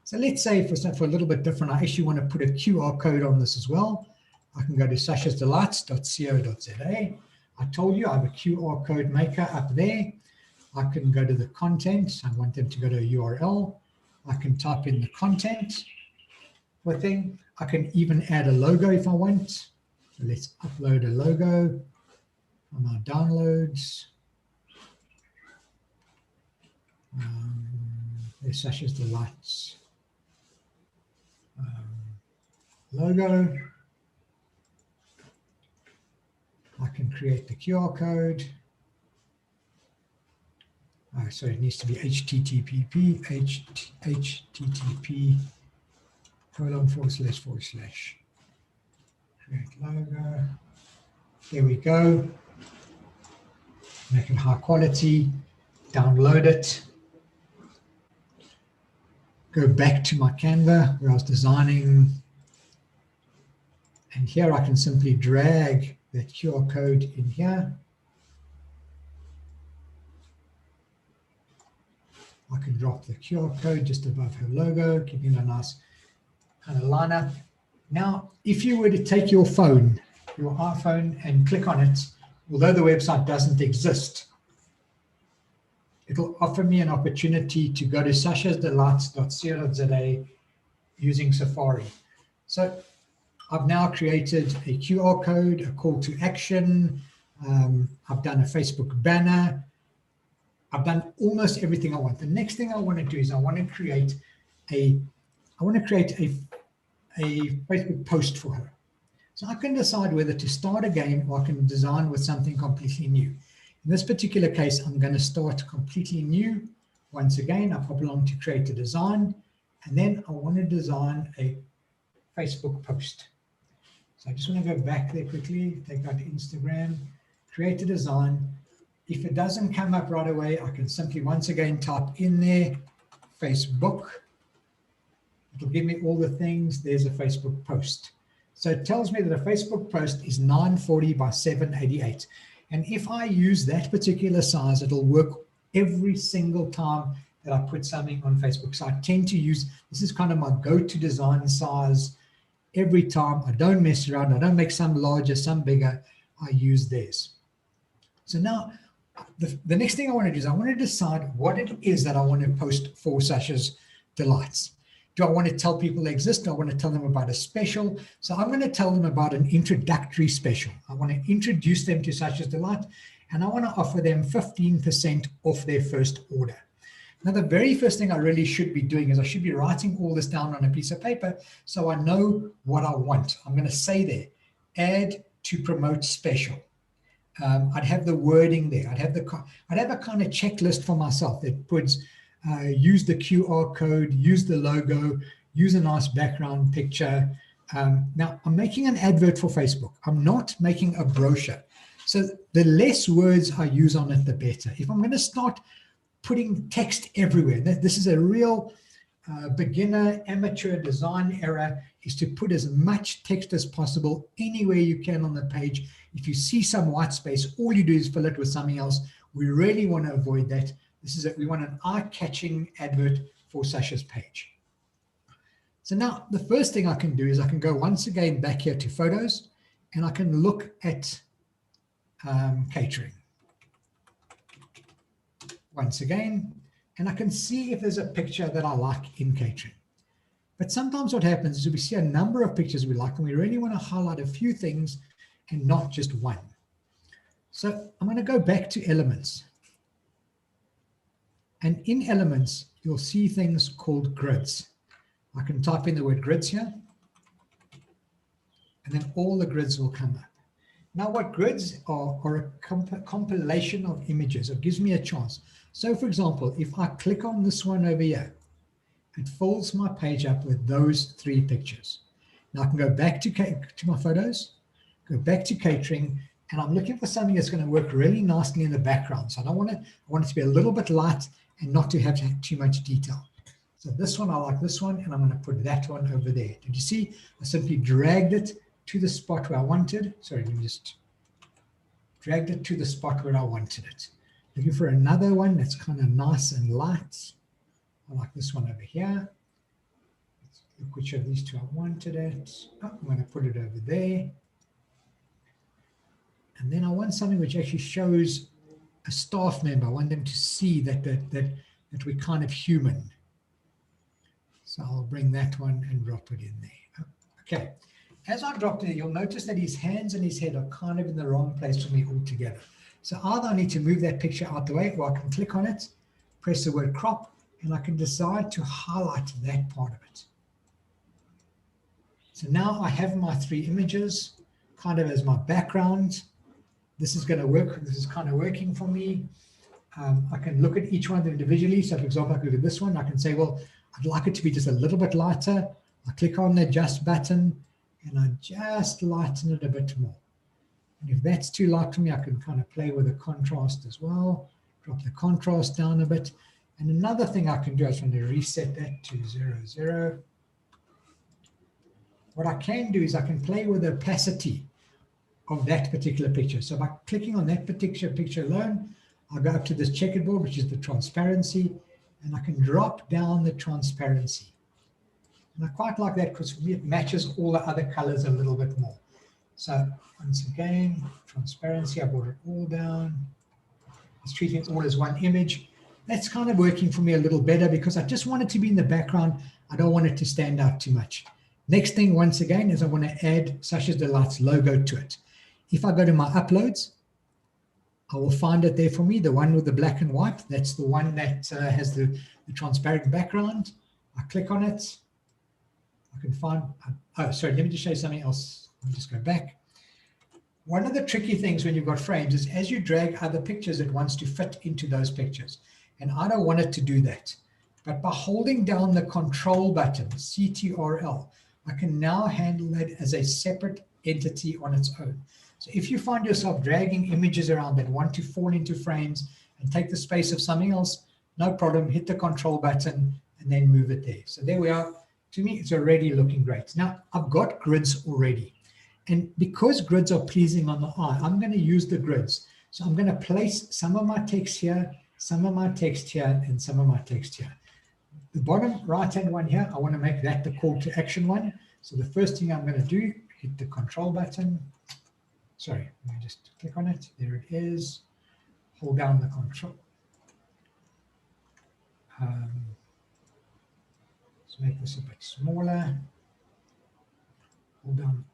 So let's say for a little bit different, I actually want to put a QR code on this as well. I can go to sashasdelights.co.za. I told you I have a QR code maker up there. I can go to the content. I want them to go to a URL. I can type in the content thing. I can even add a logo if I want. So let's upload a logo from our downloads. There's Sasha's Delights logo. I can create the QR code. So it needs to be http:// create logo. There we go. Make it high quality, download it. Go back to my Canva where I was designing. And here I can simply drag that QR code in here. I can drop the QR code just above her logo, keeping a nice kind of lineup. Now, if you were to take your phone, your iPhone, and click on it, although the website doesn't exist, it'll offer me an opportunity to go to sashasdelights.co.za using Safari. So I've now created a QR code, a call to action. I've done a Facebook banner. I've done almost everything I want. The next thing I want to do is I want to create a Facebook post for her. So I can decide whether to start again or I can design with something completely new. In this particular case, I'm going to start completely new. Once again, I pop along to create a design, and then I want to design a Facebook post. So I just want to go back there quickly, take out Instagram, create a design. If it doesn't come up right away, I can simply once again type in there, Facebook. It'll give me all the things. There's a Facebook post. So it tells me that a Facebook post is 940 by 788. And if I use that particular size, it'll work every single time that I put something on Facebook. So I tend to use, this is kind of my go-to design size every time. I don't mess around. I don't make some larger, some bigger. I use theirs. So now the next thing I want to do is I want to decide what it is that I want to post for Sasha's Delights. Do I want to tell people they exist? Do I want to tell them about a special? So I'm going to tell them about an introductory special. I want to introduce them to Sasha's Delight, and I want to offer them 15% off their first order. Now, the very first thing I really should be doing is I should be writing all this down on a piece of paper so I know what I want. I'm going to say there, add to promote special. I'd have the wording there. I'd have a kind of checklist for myself that puts use the QR code, use the logo, use a nice background picture. Now, I'm making an advert for Facebook. I'm not making a brochure. So the less words I use on it, the better. If I'm going to start putting text everywhere, this is a real beginner, amateur design error, is to put as much text as possible anywhere you can on the page. If you see some white space, all you do is fill it with something else. We really want to avoid that. We want an eye-catching advert for Sasha's page. So now the first thing I can do is I can go once again back here to photos, and I can look at catering. Once again, and I can see if there's a picture that I like in catering. But sometimes what happens is we see a number of pictures we like, and we really want to highlight a few things and not just one. So I'm going to go back to elements. And in elements, you'll see things called grids. I can type in the word grids here, and then all the grids will come up. Now, what grids are a compilation of images. It gives me a chance. So, for example, if I click on this one over here, it fills my page up with those 3 pictures. Now, I can go back to my photos, go back to catering, and I'm looking for something that's going to work really nicely in the background. So I want it to be a little bit light and not to have too much detail. So this one, I like this one, and I'm going to put that one over there. Did you see? I simply dragged it to the spot where I wanted. Sorry, let me just dragged it to the spot where I wanted it. Looking for another one that's kind of nice and light. I like this one over here. Let's look which of these 2 I wanted it. Oh, I'm going to put it over there. And then I want something which actually shows a staff member. I want them to see that we're kind of human. So I'll bring that one and drop it in there. Okay. As I dropped it, you'll notice that his hands and his head are kind of in the wrong place for me altogether. So either I need to move that picture out the way, or I can click on it, press the word crop, and I can decide to highlight that part of it. So now I have my 3 images kind of as my background. This is going to work. This is kind of working for me. I can look at each one of them individually. So for example, I can look at this one. I can say, well, I'd like it to be just a little bit lighter. I click on the adjust button and I just lighten it a bit more. And if that's too light for me, I can kind of play with the contrast as well. Drop the contrast down a bit. And another thing I can do, I just want to reset that to 0, 0. What I can do is I can play with the opacity of that particular picture. So by clicking on that particular picture alone, I'll go up to this checkerboard, which is the transparency, and I can drop down the transparency. And I quite like that because for me it matches all the other colors a little bit more. So once again, transparency, I brought it all down. It's treating it all as one image. That's kind of working for me a little better because I just want it to be in the background. I don't want it to stand out too much. Next thing, once again, is I want to add Sasha's Delight's logo to it. If I go to my uploads, I will find it there for me, the one with the black and white. That's the one that has the transparent background. I click on it. I can find, oh, sorry, let me just show you something else. I'll just go back. One of the tricky things when you've got frames is as you drag other pictures, it wants to fit into those pictures. And I don't want it to do that. But by holding down the control button, CTRL, I can now handle that as a separate entity on its own. So if you find yourself dragging images around that want to fall into frames and take the space of something else, no problem, hit the control button and then move it there. So there we are. To me, it's already looking great. Now, I've got grids already. And because grids are pleasing on the eye, I'm going to use the grids. So I'm going to place some of my text here, some of my text here, and some of my text here. The bottom right-hand one here, I want to make that the call to action one. So the first thing I'm going to do, hit the control button. Sorry, let me just click on it. There it is. Hold down the control. Let's make this a bit smaller. Hold down.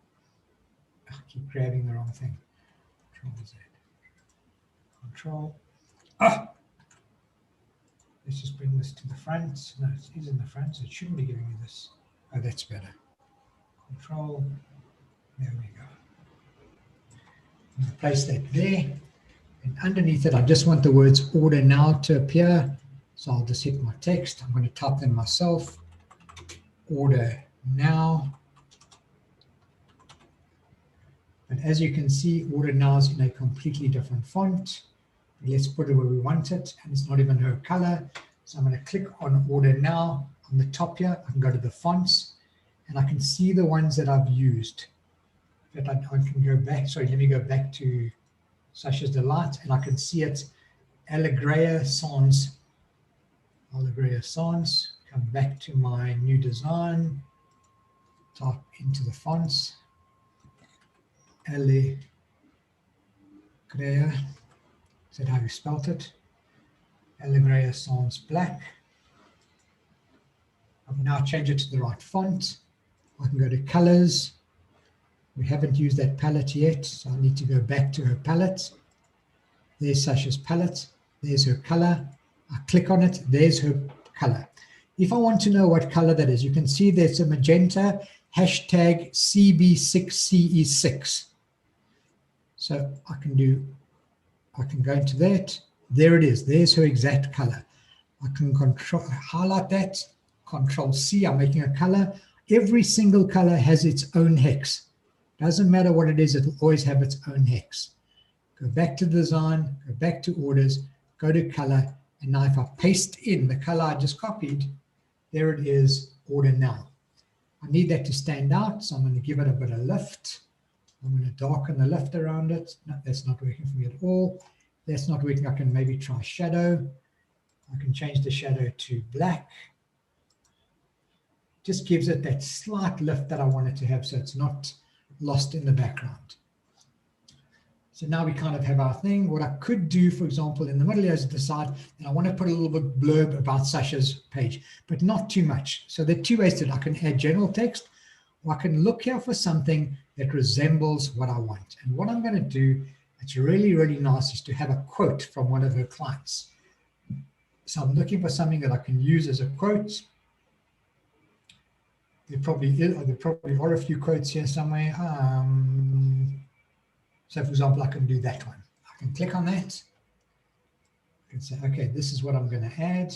I keep grabbing the wrong thing. Control Z. Control. Ah! Let's just bring this to the front. No, it is in the front, so it shouldn't be giving me this. Oh, that's better. Control. There we go. I'm going to place that there. And underneath it, I just want the words order now to appear. So I'll just hit my text. I'm going to type them myself. Order now. And as you can see, order now is in a completely different font. Let's put it where we want it, and it's not even her color. So I'm going to click on order now on the top here. I can go to the fonts, and I can see the ones that I've used. But I can go back. Sorry, let me go back to Sasha's Delight, and I can see it. Allegria Sans. Allegria Sans. Come back to my new design. Type into the fonts. Allegria. Is that how you spelt it? Allegria Sans Black. I will now change it to the right font. I can go to colors. We haven't used that palette yet, so I need to go back to her palette. There's Sasha's palette. There's her color. I click on it. There's her color. If I want to know what color that is, you can see there's a magenta hashtag CB6CE6. So I can go into that. There it is. There's her exact color. I can highlight that. Control C. I'm making a color. Every single color has its own hex. Doesn't matter what it is. It'll always have its own hex. Go back to design. Go back to orders. Go to color. And now if I paste in the color I just copied, there it is. Order now. I need that to stand out. So I'm going to give it a bit of lift. I'm going to darken the lift around it. No, that's not working for me at all. That's not working. I can maybe try shadow. I can change the shadow to black. Just gives it that slight lift that I want it to have so it's not lost in the background. So now we kind of have our thing. What I could do, for example, in the middle here is decide that I want to put a little bit blurb about Sasha's page, but not too much. So there are two ways that I can add general text, or I can look here for something that resembles what I want. And what I'm going to do, it's really, really nice, is to have a quote from one of her clients. So I'm looking for something that I can use as a quote. There probably are a few quotes here somewhere. So for example, I can do that one. I can click on that. I can say, okay, this is what I'm going to add.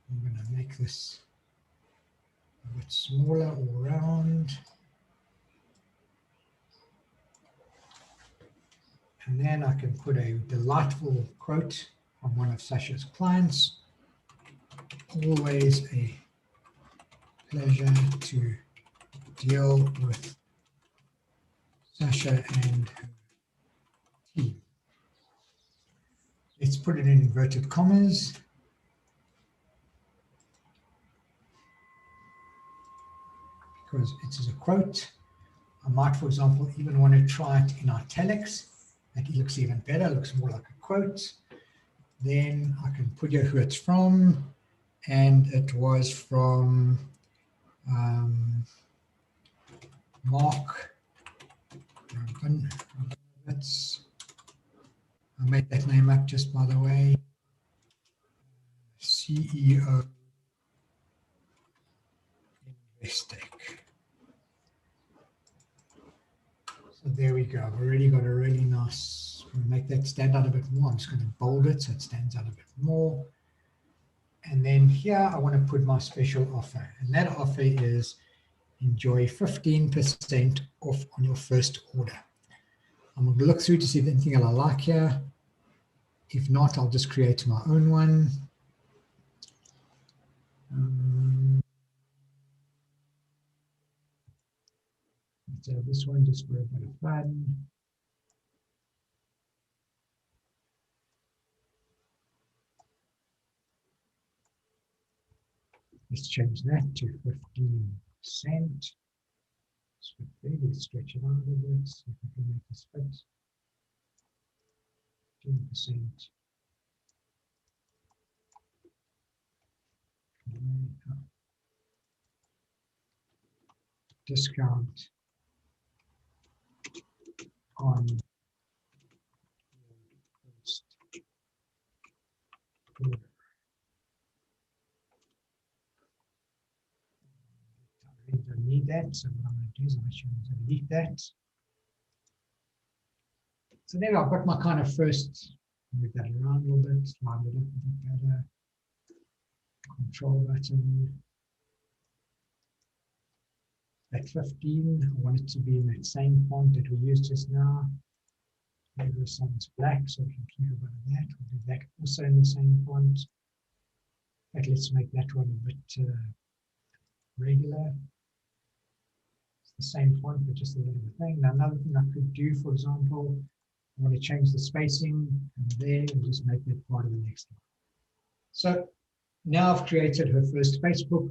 I'm going to make this a bit smaller all around. And then I can put a delightful quote from one of Sasha's clients. Always a pleasure to deal with Sasha and her team. Let's put it in inverted commas. because it is a quote. I might, for example, even want to try it in italics. That looks even better, looks more like a quote. Then I can put here who it's from, and it was from Mark. I made that name up just by the way. CEO Investec. So there we go. I've already got a really nice, I'm going to make that stand out a bit more. I'm just going to bold it so it stands out a bit more. And then here I want to put my special offer. And that offer is enjoy 15% off on your first order. I'm going to look through to see if there's anything I like here. If not, I'll just create my own one. Let's have this one just for a bit of fun. Let's change that to 15%. Maybe stretch it out a little bit, see if we can make this fit. 15%. Discount on first order. I really don't need that, so what I'm going to do is I'm actually going to delete that. So there I've got my kind of first, move that around a little bit, line it up a bit better. Control button. At 15, I want it to be in that same font that we used just now. Maybe this one's black, so we can keep a bit of that. We'll do that also in the same font. But let's make that one a bit regular. It's the same font, but just a little bit thing. Now, another thing I could do, for example, I want to change the spacing and there and just make that part of the next one. So now I've created her first Facebook.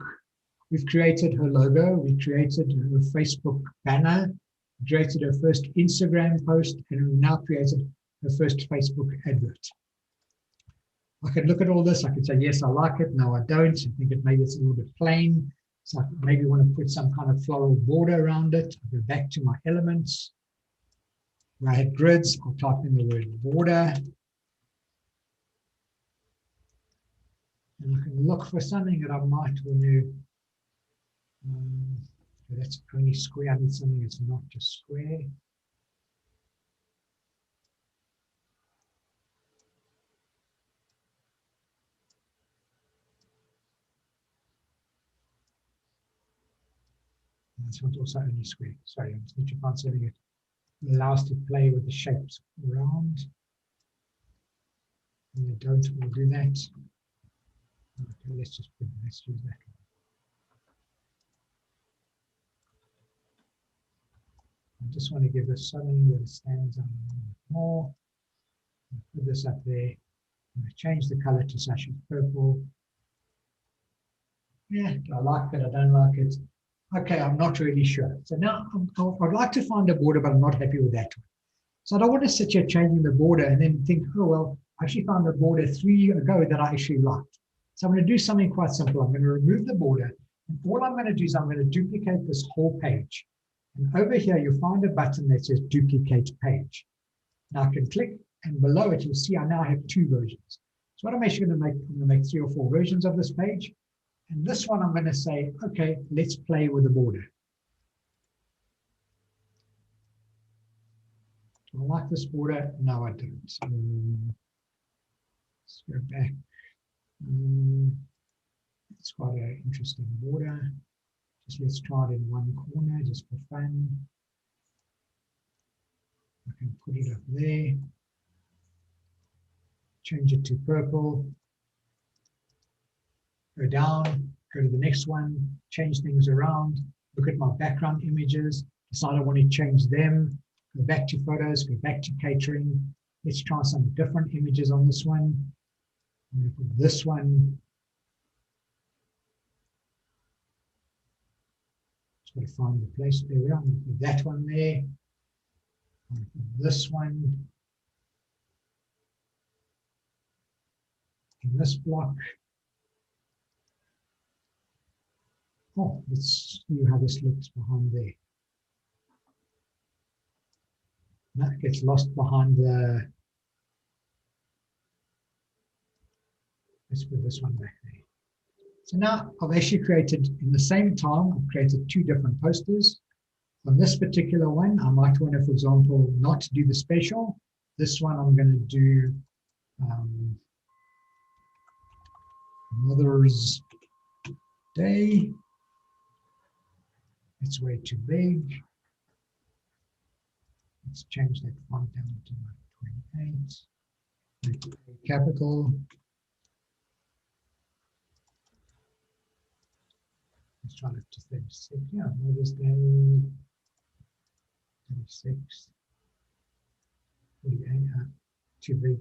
We've created her logo. We created her Facebook banner. We created her first Instagram post, and we've now created her first Facebook advert. I could look at all this. I could say, yes, I like it. No, I don't. I think maybe it's a little bit plain. So I maybe want to put some kind of floral border around it. I'll go back to my elements. Where I had grids, I'll type in the word border. And I can look for something that I might want to, that's only square. I need something that's not just square. This one's also only square. Sorry, I just need to find something that allows to play with the shapes around. And they don't all do that. Okay, let's use that one. I just want to give this something that stands out a little bit more. Put this up there. I'm going to change the color to such as purple. Yeah, I like it, I don't like it. Okay, I'm not really sure. So now I'd like to find a border, but I'm not happy with that one. So I don't want to sit here changing the border and then think, oh, well, I actually found a border 3 years ago that I actually liked. So I'm going to do something quite simple. I'm going to remove the border. And all I'm going to do is I'm going to duplicate this whole page. And over here, you'll find a button that says duplicate page. Now I can click, and below it, you'll see I now have 2 versions. So what I'm actually going to make, I'm going to make 3 or 4 versions of this page. And this one, I'm going to say, okay, let's play with the border. Do I like this border? No, I don't. Let's go back. It's quite an interesting border. Just let's try it in one corner, just for fun. I can put it up there. Change it to purple. Go down, go to the next one, change things around, look at my background images, decide I want to change them, go back to photos, go back to catering. Let's try some different images on this one. I'm going to put this one. Just got to find the place. There we are. I'm going to put that one there. This one. In this block. Oh, let's see how this looks behind there. That gets lost behind the. Let's put this one back there. So now I've actually created, in the same time, I've created two different posters. On this particular one, I might want to, for example, not do the special. This one I'm going to do Mother's Day. It's way too big. Let's change that font down to 28. Make it capital. Let's try it to 36. Yeah, Mother's Day. 36. 48. Too big.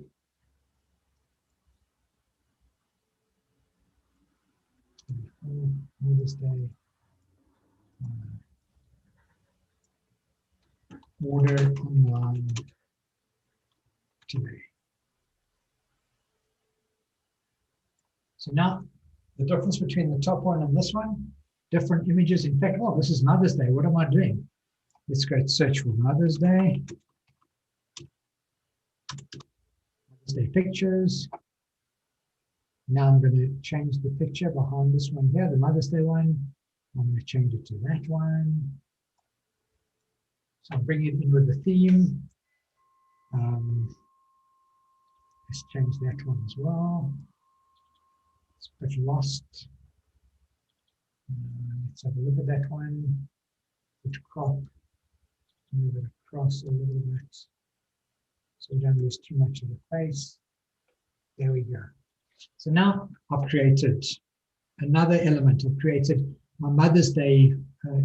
Mother's Day. Order online today. So now the difference between the top one and this one, different images. In fact, oh, this is Mother's Day. What am I doing? Let's go search for Mother's Day. Mother's Day pictures. Now I'm going to change the picture behind this one here, the Mother's Day one. I'm going to change it to that one. So I'll bring it in with the theme. Let's change that one as well. It's a bit lost. Let's have a look at that one. Put crop, move it across a little bit so we don't lose too much of the face. There we go. So now I've created another element. I've created my Mother's Day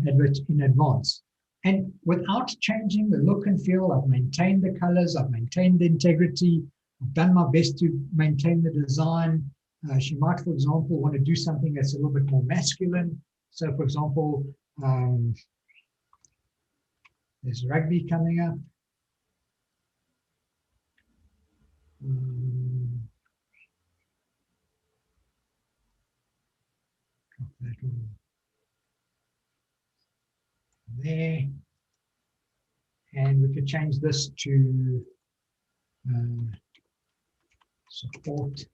advert in advance. And without changing the look and feel, I've maintained the colors, I've maintained the integrity, I've done my best to maintain the design. She might, for example, want to do something that's a little bit more masculine. So, for example, there's rugby coming up. Drop that one there. And we could change this to support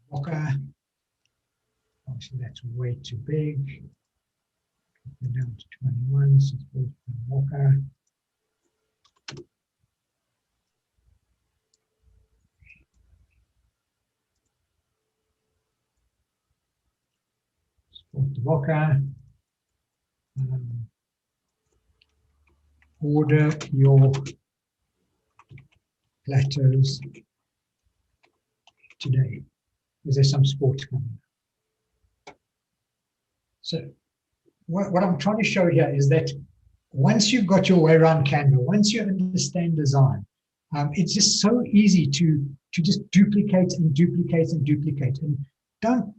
Walker. Obviously, that's way too big. Go down to 21, support Walker. Support the Walker. Order your platters today. Is there some sport coming? So what I'm trying to show here is that once you've got your way around Canva, once you understand design, it's just so easy to just duplicate and duplicate and duplicate. And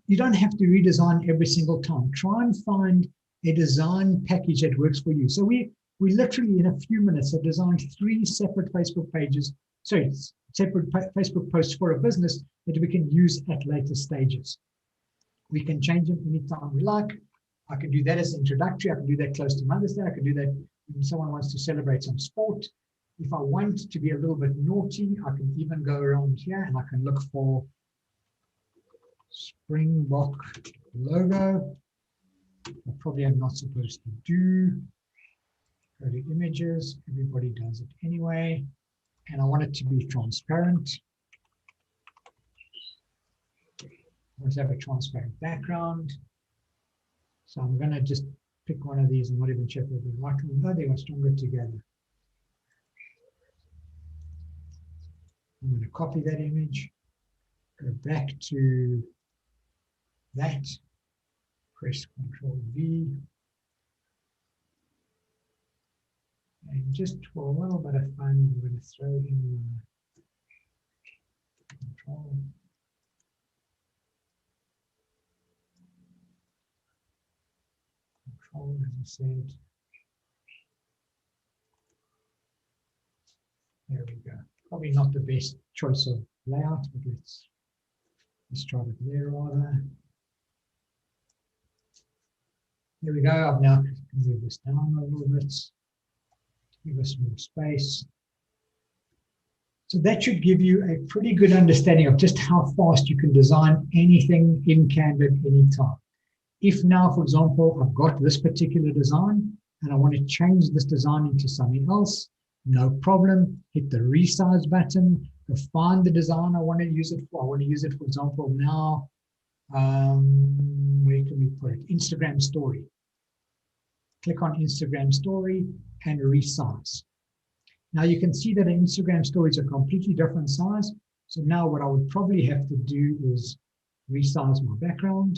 you don't have to redesign every single time. Try and find a design package that works for you. So we literally in a few minutes have designed 3 separate Facebook pages, sorry, separate Facebook posts for a business that we can use at later stages. We can change them anytime we like. I can do that as introductory. I can do that close to Mother's Day. I can do that when someone wants to celebrate some sport. If I want to be a little bit naughty, I can even go around here and I can look for Springbok logo. I probably am not supposed to do. Go to images. Everybody does it anyway. And I want it to be transparent. Let's have a transparent background. So I'm going to just pick one of these and not even check whether they're right. No, they are stronger together. I'm going to copy that image, go back to that, press Ctrl V. And just for a little bit of fun, I'm going to throw in Control. control, as I said. There we go. Probably not the best choice of layout, but let's try it there rather. There we go. I've now move this down a little bit. Give us more space. So that should give you a pretty good understanding of just how fast you can design anything in Canva at any time. If now, for example, I've got this particular design and I want to change this design into something else, no problem. Hit the resize button, go find the design I want to use it for. I want to use it, for example, now, where can we put it? Instagram story. Click on Instagram story and resize. Now you can see that an Instagram story is a completely different size. So now what I would probably have to do is resize my background.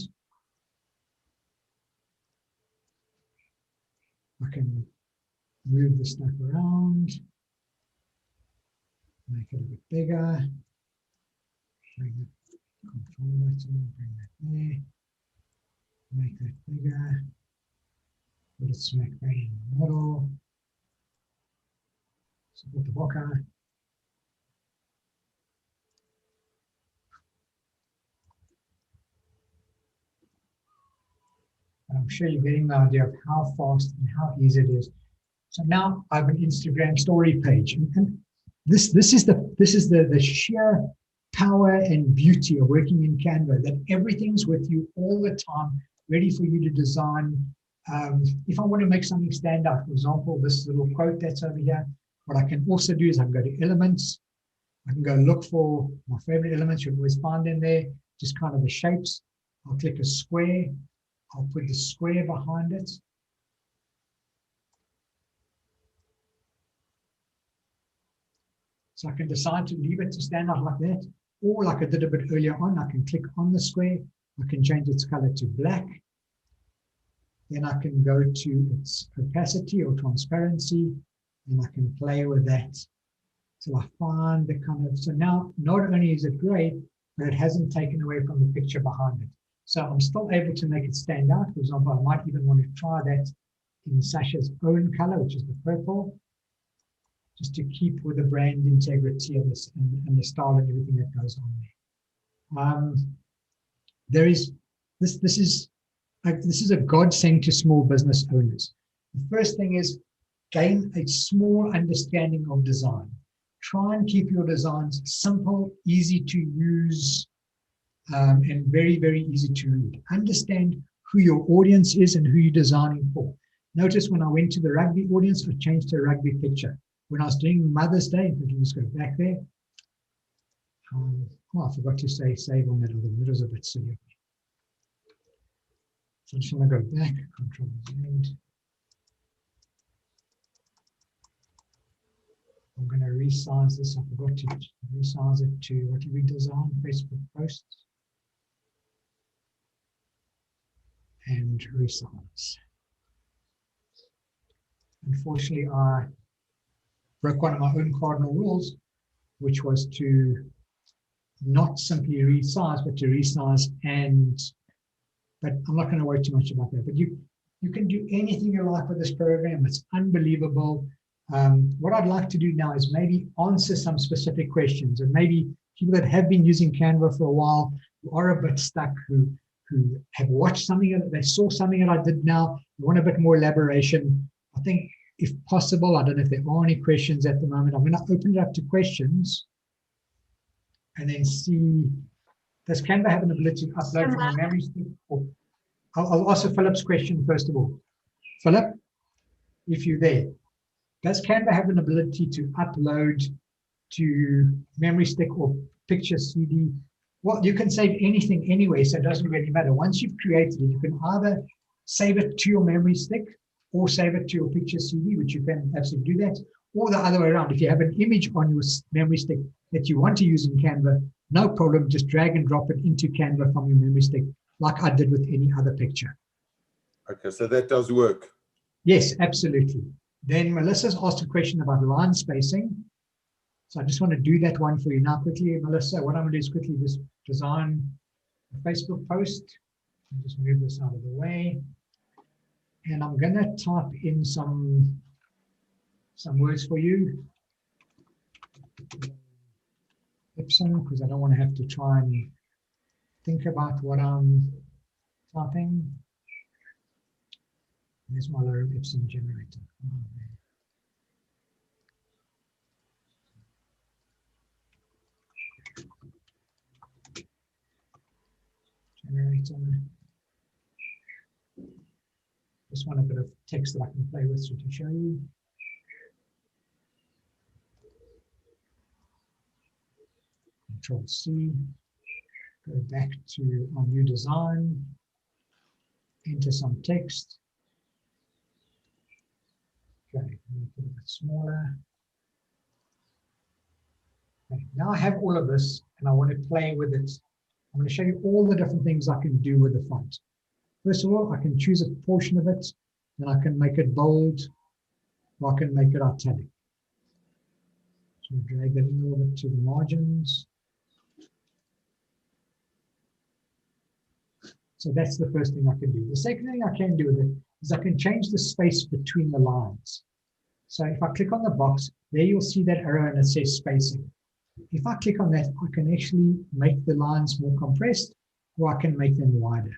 I can move the stuff around, make it a bit bigger, bring the control button, bring that there, make that bigger, put it smack bang in the middle, support the blocker. I'm sure you're getting the idea of how fast and how easy it is. So now I have an Instagram story page, and this is the sheer power and beauty of working in Canva, that everything's with you all the time, ready for you to design. If I want to make something stand out, for example, this little quote that's over here, what I can also do is I can go to elements. I can go look for my favorite elements. You can always find in there, just kind of the shapes. I'll click a square. I'll put the square behind it. So I can decide to leave it to stand out like that, or like I did a bit earlier on, I can click on the square. I can change its color to black. Then I can go to its opacity or transparency, and I can play with that till I find the kind of, so now not only is it great, but it hasn't taken away from the picture behind it. So I'm still able to make it stand out. For example, I might even want to try that in Sasha's own color, which is the purple, just to keep with the brand integrity of this and the style and everything that goes on there. This is a godsend to small business owners. The first thing is gain a small understanding of design. Try and keep your designs simple, easy to use, and very, very easy to read. Understand who your audience is and who you're designing for. Notice when I went to the rugby audience, I changed to a rugby picture. When I was doing Mother's Day, if we can just go back there. Oh, I forgot to say save on that other one. That was a bit silly. So I'm just going to go back, Control Z. I'm going to resize this. I forgot to resize it to what did we design? Facebook posts. And resize. Unfortunately, I broke one of my own cardinal rules, which was to not simply resize, but to resize but I'm not going to worry too much about that. But you can do anything you like with this program. It's unbelievable. What I'd like to do now is maybe answer some specific questions, and maybe people that have been using Canva for a while, who are a bit stuck, who have watched something, they saw something that I did now, they want a bit more elaboration. I think if possible, I don't know if there are any questions at the moment, I'm going to open it up to questions and then see, does Canva have an ability to upload from a memory stick? I'll answer Philip's question first of all. Philip, if you're there, does Canva have an ability to upload to memory stick or picture CD? Well, you can save anything anyway, so it doesn't really matter. Once you've created it, you can either save it to your memory stick or save it to your picture CD, which you can absolutely do that, or the other way around. If you have an image on your memory stick that you want to use in Canva, no problem, just drag and drop it into Canva from your memory stick, like I did with any other picture. Okay, so that does work. Yes, absolutely. Then Melissa's asked a question about line spacing. So I just want to do that one for you now quickly, Melissa. What I'm going to do is quickly just design a Facebook post. I'll just move this out of the way. And I'm going to type in some words for you. Epson, because I don't want to have to try and think about what I'm typing. There's my lorem ipsum generator. Generator. Just want a bit of text that I can play with to show you. Control C. Go back to our new design. Enter some text. Okay, make it a bit smaller. Okay, now I have all of this and I want to play with it. I'm going to show you all the different things I can do with the font. First of all, I can choose a portion of it, and I can make it bold, or I can make it italic. So drag that in a little bit to the margins. So that's the first thing I can do. The second thing I can do with it is I can change the space between the lines. So if I click on the box, there you'll see that arrow and it says spacing. If I click on that, I can actually make the lines more compressed, or I can make them wider.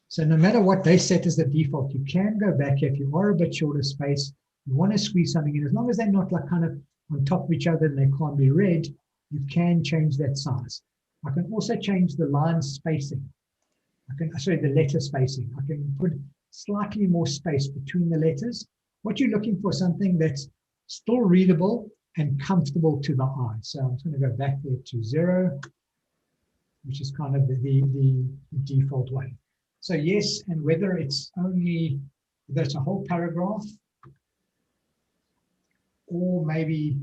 So no matter what they set as the default, you can go back if you are a bit short of space, you want to squeeze something in, as long as they're not like kind of on top of each other and they can't be read, you can change that size. I can also change the line spacing. The letter spacing. I can put slightly more space between the letters. What you're looking for, something that's still readable and comfortable to the eye. So I'm just going to go back there to 0, which is kind of the default way. So yes, and whether it's a whole paragraph, or maybe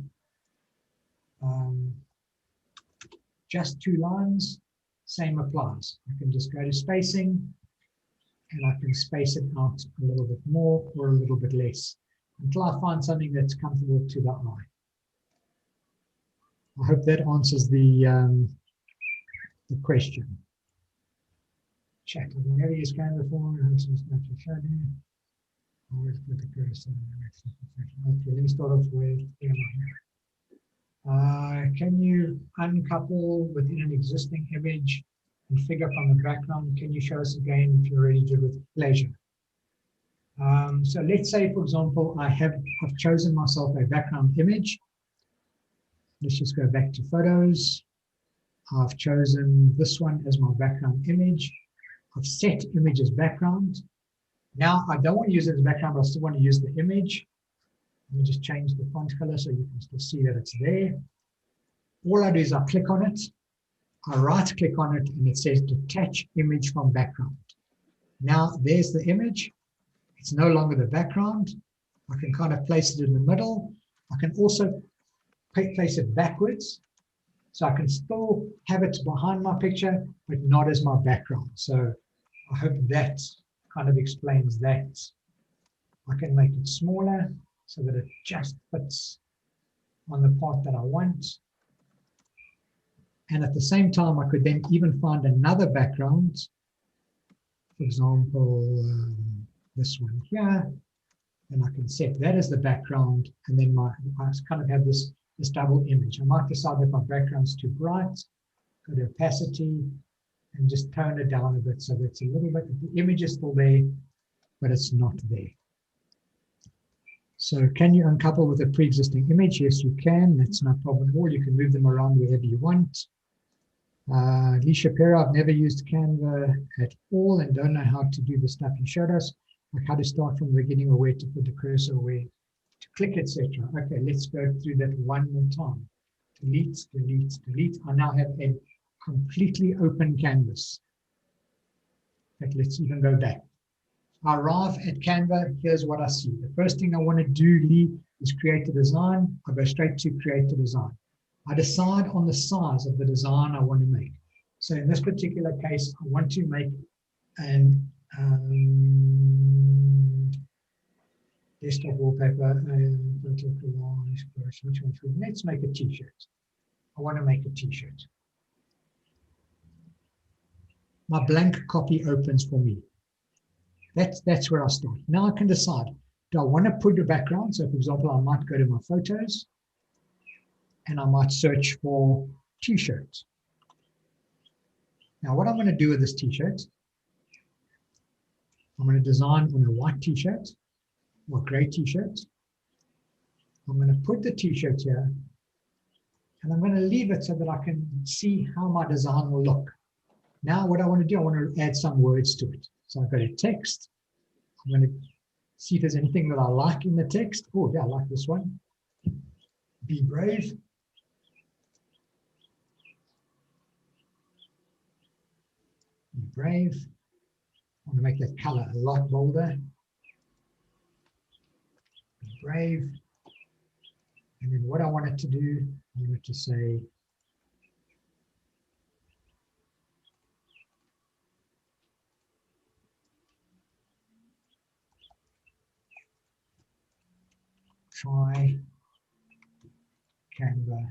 just 2 lines, same applies. I can just go to spacing, and I can space it out a little bit more or a little bit less until I find something that's comfortable to the eye. I hope that answers the question. Chat. Never use CANVA for always put the cursor in the next. Okay, let me start off with can you uncouple within an existing image and figure from the background? Can you show us again if you're ready to with pleasure? So let's say, for example, I've chosen myself a background image. Let's just go back to photos. I've chosen this one as my background image. I've set image as background. Now I don't want to use it as background, but I still want to use the image. Let me just change the font color so you can still see that it's there. All I do is I click on it, I right click on it, and it says detach image from background. Now there's the image. It's no longer the background. I can kind of place it in the middle. I can also place it backwards. So I can still have it behind my picture, but not as my background. So I hope that kind of explains that. I can make it smaller so that it just fits on the part that I want. And at the same time, I could then even find another background. For example, this one here. And I can set that as the background. And then I kind of have this double image. I might decide that my background's too bright, go to opacity, and just tone it down a bit so that it's a little bit, the image is still there, but it's not there. So can you uncouple with a pre-existing image? Yes, you can. That's no problem at all. You can move them around wherever you want. Lee Shapiro, I've never used CANVA at all and don't know how to do the stuff you showed us, like how to start from the beginning or where to put the cursor, where to click, etc. Okay, let's go through that one more time. Delete, delete, delete. I now have a completely open canvas. But let's even go back. I arrive at Canva, here's what I see. The first thing I want to do, Lee, is create a design. I go straight to create a design. I decide on the size of the design I want to make. So in this particular case, I want to make an desktop wallpaper, which one? Let's make a t-shirt. I want to make a t-shirt. My blank copy opens for me. That's where I start. Now I can decide, do I want to put a background? So for example, I might go to my photos and I might search for t-shirts. Now what I'm going to do with this t-shirt, I'm going to design on a white t-shirt or a gray t-shirt. I'm going to put the t-shirt here and I'm going to leave it so that I can see how my design will look. Now what I want to do, I want to add some words to it. So I've got a text. I'm going to see if there's anything that I like in the text. Oh yeah, I like this one. Be brave. Be brave. I want to make that color a lot bolder. Be brave. And then what I want it to do, I want it to say, try CANVA.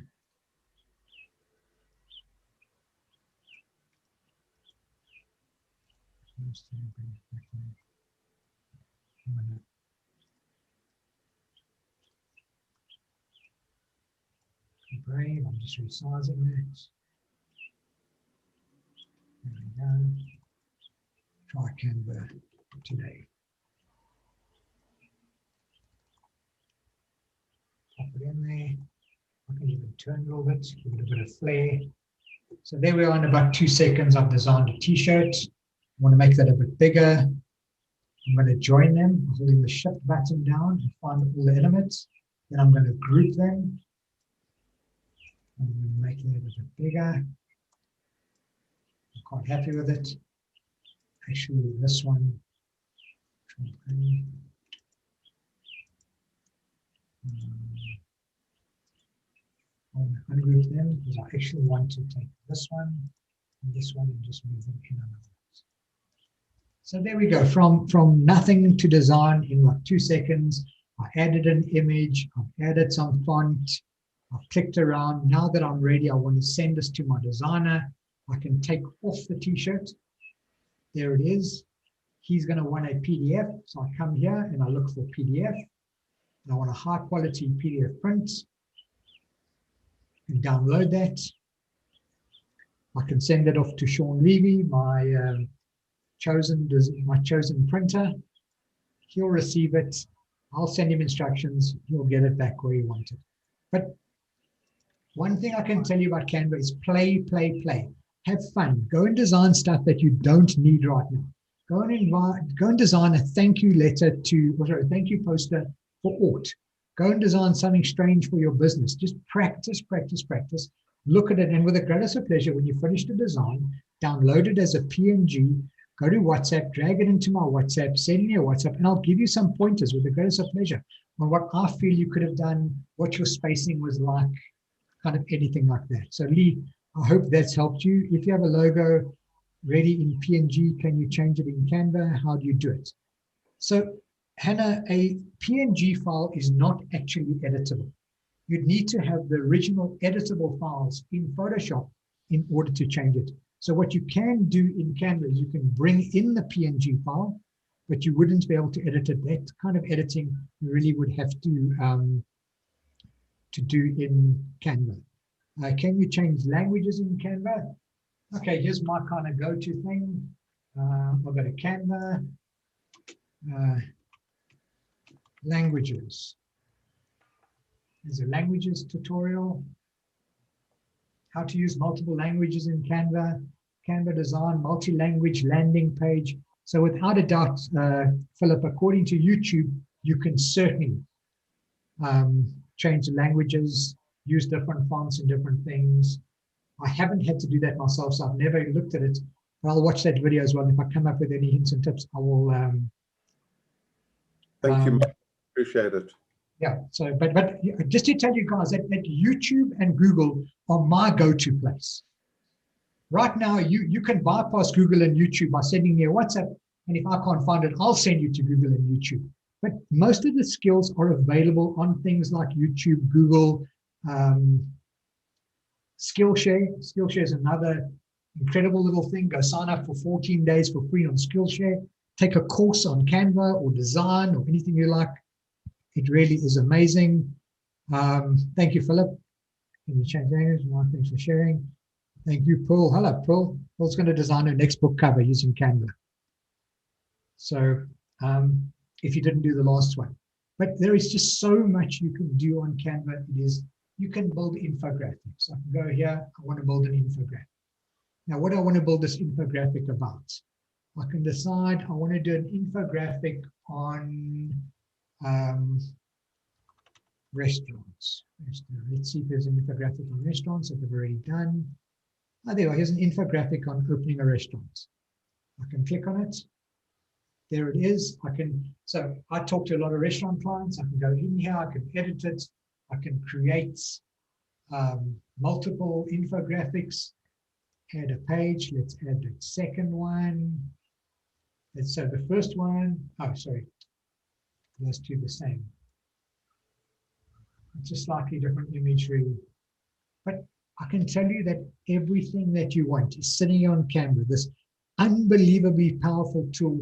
Be brave, I'm just resizing that. There we go. Try CANVA today. Pop it in there. I can even turn a little bit, give it a bit of flair. So there we are in about 2 seconds. I've designed a t-shirt. I want to make that a bit bigger. I'm going to join them, holding the shift button down and find all the elements. Then I'm going to group them. I'm going to make that a bit bigger. I'm quite happy with it. Actually, this one. I want to ungroup them because I actually want to take this one and just move them in and out. So there we go, from nothing to design in like 2 seconds. I added an image, I've added some font, I've clicked around. Now that I'm ready, I want to send this to my designer. I can take off the t-shirt. There it is. He's going to want a PDF. So I come here and I look for PDF. And I want a high quality PDF print. And download that. I can send it off to Sean Levy, my chosen printer. He'll receive it. I'll send him instructions. He'll get it back where he wants it. But one thing I can tell you about Canva is play, play, play. Have fun. Go and design stuff that you don't need right now. Go and design a thank you letter to, or sorry, thank you poster for Ort. Go and design something strange for your business. Just practice, practice, practice. Look at it, and with the greatest of pleasure, when you finish the design, download it as a PNG, go to WhatsApp, drag it into my WhatsApp, send me a WhatsApp, and I'll give you some pointers with the greatest of pleasure on what I feel you could have done, what your spacing was like, kind of anything like that. So Lee, I hope that's helped you. If you have a logo ready in PNG, can you change it in Canva? How do you do it? So Hannah, a PNG file is not actually editable. You'd need to have the original editable files in Photoshop in order to change it. So what you can do in Canva is you can bring in the PNG file, but you wouldn't be able to edit it. That kind of editing you really would have to do in Canva. Can you change languages in Canva? Okay, here's my kind of go-to thing. I'll go to Canva, languages. There's a languages tutorial. How to use multiple languages in Canva. Canva design, multi-language landing page. So without a doubt, Philip, according to YouTube, you can certainly change the languages, use different fonts and different things. I haven't had to do that myself, so I've never looked at it. But I'll watch that video as well. If I come up with any hints and tips, I will. Thank you, Mike. Appreciate it. Yeah. So, but just to tell you guys that YouTube and Google are my go-to place. Right now, you can bypass Google and YouTube by sending me a WhatsApp, and if I can't find it, I'll send you to Google and YouTube. But most of the skills are available on things like YouTube, Google, Skillshare. Skillshare is another incredible little thing. Go sign up for 14 days for free on Skillshare. take a course on Canva or design or anything you like. It really is amazing. Thank you, Philip. Can you change language? No, thanks for sharing. Thank you, Pearl. Hello, Pearl. Pearl's going to design her next book cover using Canva. So if you didn't do the last one. But there is just so much you can do on Canva. You can build infographics. I can go here, I want to build an infographic. Now, what do I want to build this infographic about? I can decide I want to do an infographic on restaurants. Let's see if there's an infographic on restaurants that I've already done. Oh, there, here's an infographic on opening a restaurant. I can click on it. There it is. So I talk to a lot of restaurant clients. I can go in here, I can edit it, I can create multiple infographics, add a page. Let's add the second one. So the first one, oh, sorry, let's do the same. It's a slightly different imagery, but I can tell you that everything that you want is sitting on Canva, this unbelievably powerful tool.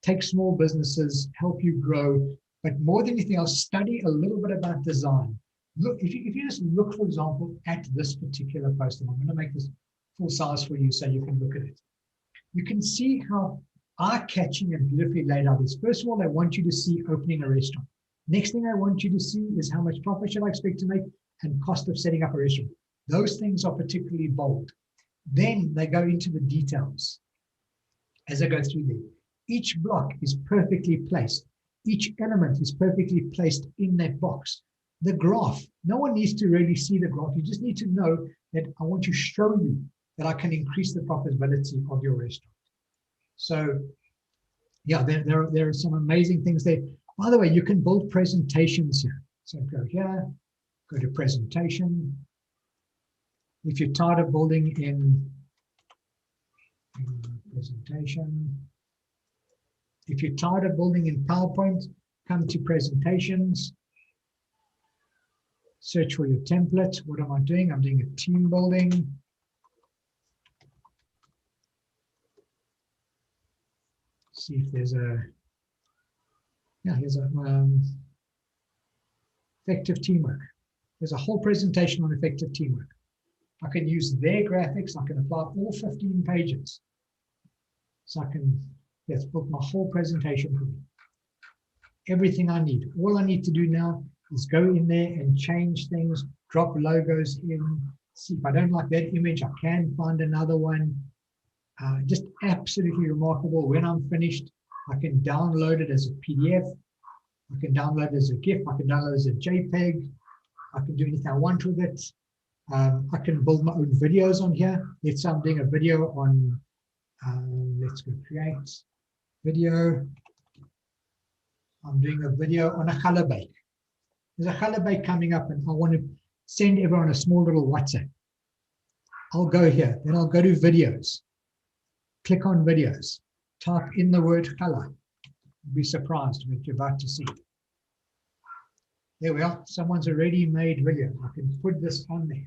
Take small businesses, help you grow, but more than anything else, study a little bit about design. Look, if you just look, for example, at this particular poster, I'm going to make this full size for you so you can look at it. You can see how eye-catching and beautifully laid out is. First of all, I want you to see opening a restaurant. Next thing I want you to see is how much profit should I expect to make and cost of setting up a restaurant. Those things are particularly bold. Then they go into the details as I go through there. Each block is perfectly placed. Each element is perfectly placed in that box. The graph, no one needs to really see the graph. You just need to know that I want to show you that I can increase the profitability of your restaurant. So yeah, there are some amazing things there. By the way, you can build presentations here. So go here, go to presentation. If you're tired of building in presentation, if you're tired of building in PowerPoint, come to presentations, search for your template. What am I doing? I'm doing a team building. See if there's here's effective teamwork. There's a whole presentation on effective teamwork. I can use their graphics. I can apply all 15 pages. So I can, let's book my whole presentation for me. Everything I need. All I need to do now is go in there and change things, drop logos in. See if I don't like that image, I can find another one. Just absolutely remarkable. When I'm finished, I can download it as a PDF. I can download it as a GIF. I can download it as a JPEG. I can do anything I want with it. I can build my own videos on here. Let's say I'm doing a video on, let's go create video. I'm doing a video on a challah bake. There's a challah bake coming up and I want to send everyone a small little WhatsApp. I'll go here, then I'll go to videos. Click on videos, type in the word challah. You'll be surprised what you're about to see. There we are, someone's already made video. I can put this on there.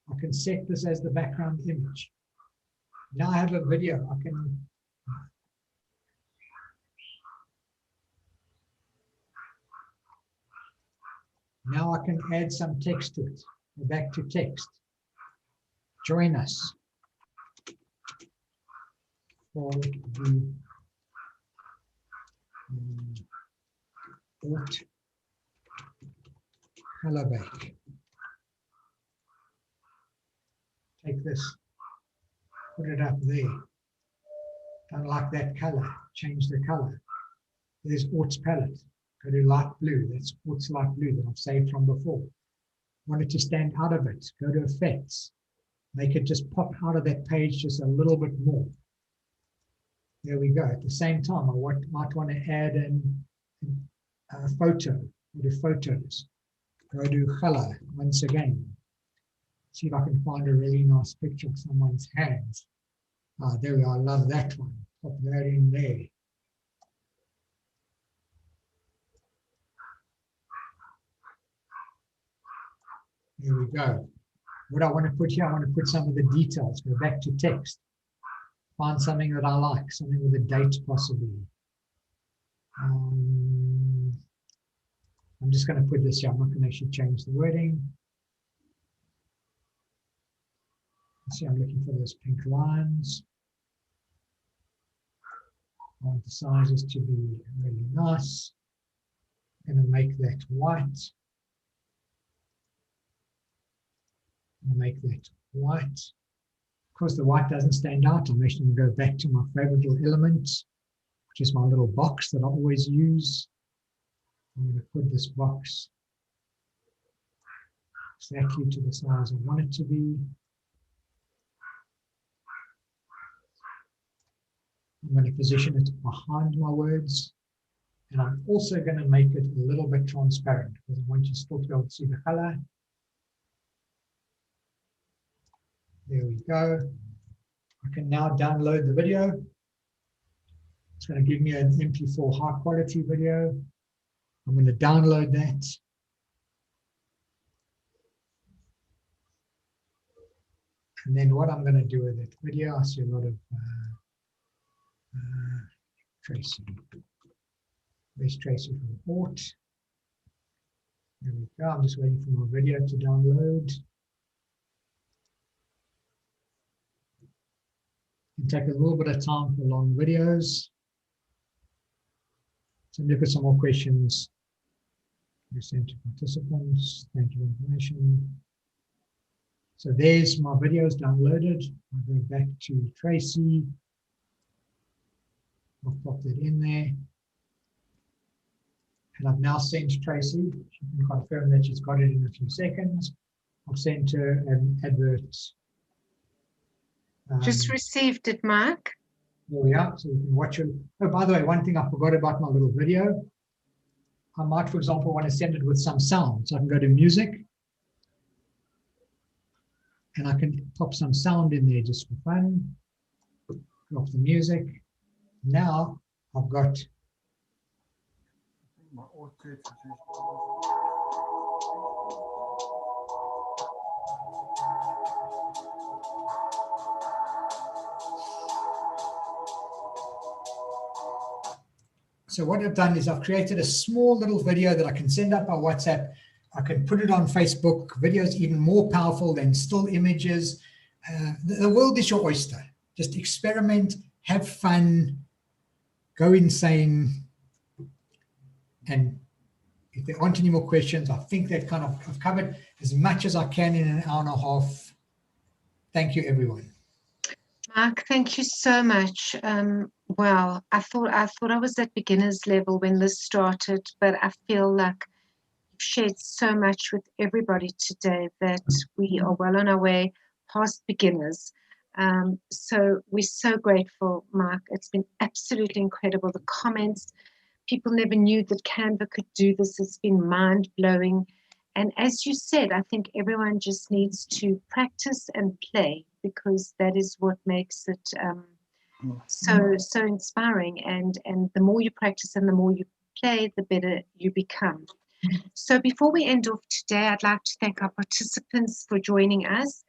I can set this as the background image. Now I have a video. Now I can add some text to it. Go back to text. Join us for the challah bake. Take this, put it up there. Don't like that color, change the color. There's Ort's palette. Go to light blue, that's Ort's light blue that I've saved from before. Want it to stand out of it, go to effects. Make it just pop out of that page just a little bit more. There we go. At the same time, I might want to add a photo. Go to photos. Go to challah once again. See if I can find a really nice picture of someone's hands. There we are. I love that one. Pop that in there. There we go. What I want to put here, I want to put some of the details. Go back to text. Find something that I like, something with a date possibly. I'm just going to put this here. I'm not going to actually change the wording. See, I'm looking for those pink lines. I want the sizes to be really nice. I'm going to make that white. I'm going to make that white. Of course, the white doesn't stand out. I'm actually going to go back to my favorite little element, which is my little box that I always use. I'm going to put this box exactly to the size I want it to be. I'm going to position it behind my words. And I'm also going to make it a little bit transparent because I want you still to be able to see the color. There we go. I can now download the video. It's going to give me an MP4 high quality video. I'm going to download that. And then what I'm going to do with that video, I see a lot of Tracy. Where's Tracy from Port? There we go. I'm just waiting for my video to download. It can take a little bit of time for long videos. So look at some more questions. You sent to participants. Thank you for information. So there's my videos downloaded. I'll go back to Tracy. I'll pop that in there. And I've now sent Tracy. She can confirm that she's got it in a few seconds. I've sent her an advert. Just received it, Mark. There we are, so you can watch it. Oh, by the way, one thing I forgot about my little video. I might, for example, want to send it with some sound. So I can go to music. And I can pop some sound in there just for fun. Drop the music. Now I've got so what I've done is I've created a small little video that I can send out by WhatsApp. I can put it on Facebook. Video is even more powerful than still images. The world is your oyster. Just experiment, have fun, go insane. And if there aren't any more questions, I think that kind of I've covered as much as I can in an hour and a half. Thank you, everyone. Mark, thank you so much. Well, I thought I was at beginner's level when this started, but I feel like you've shared so much with everybody today that we are well on our way past beginners. So we're so grateful, Mark. It's been absolutely incredible. The comments, people never knew that CANVA could do this. It's been mind-blowing. And as you said, I think everyone just needs to practice and play, because that is what makes it so inspiring. And the more you practice and the more you play, the better you become. So before we end off today, I'd like to thank our participants for joining us.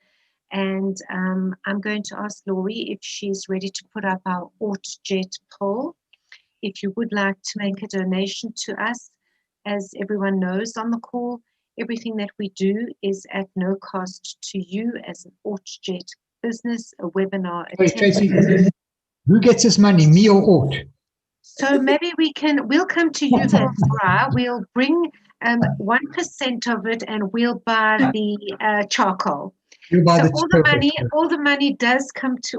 And I'm going to ask Laurie if she's ready to put up our AutoJet poll. If you would like to make a donation to us, as everyone knows on the call, everything that we do is at no cost to you as an AutoJet business, a webinar. Hey, Tracy, who gets this money, me or Aut? So maybe we'll come to you, Laura. We'll bring 1% of it and we'll buy the charcoal. You buy So the all the money does come to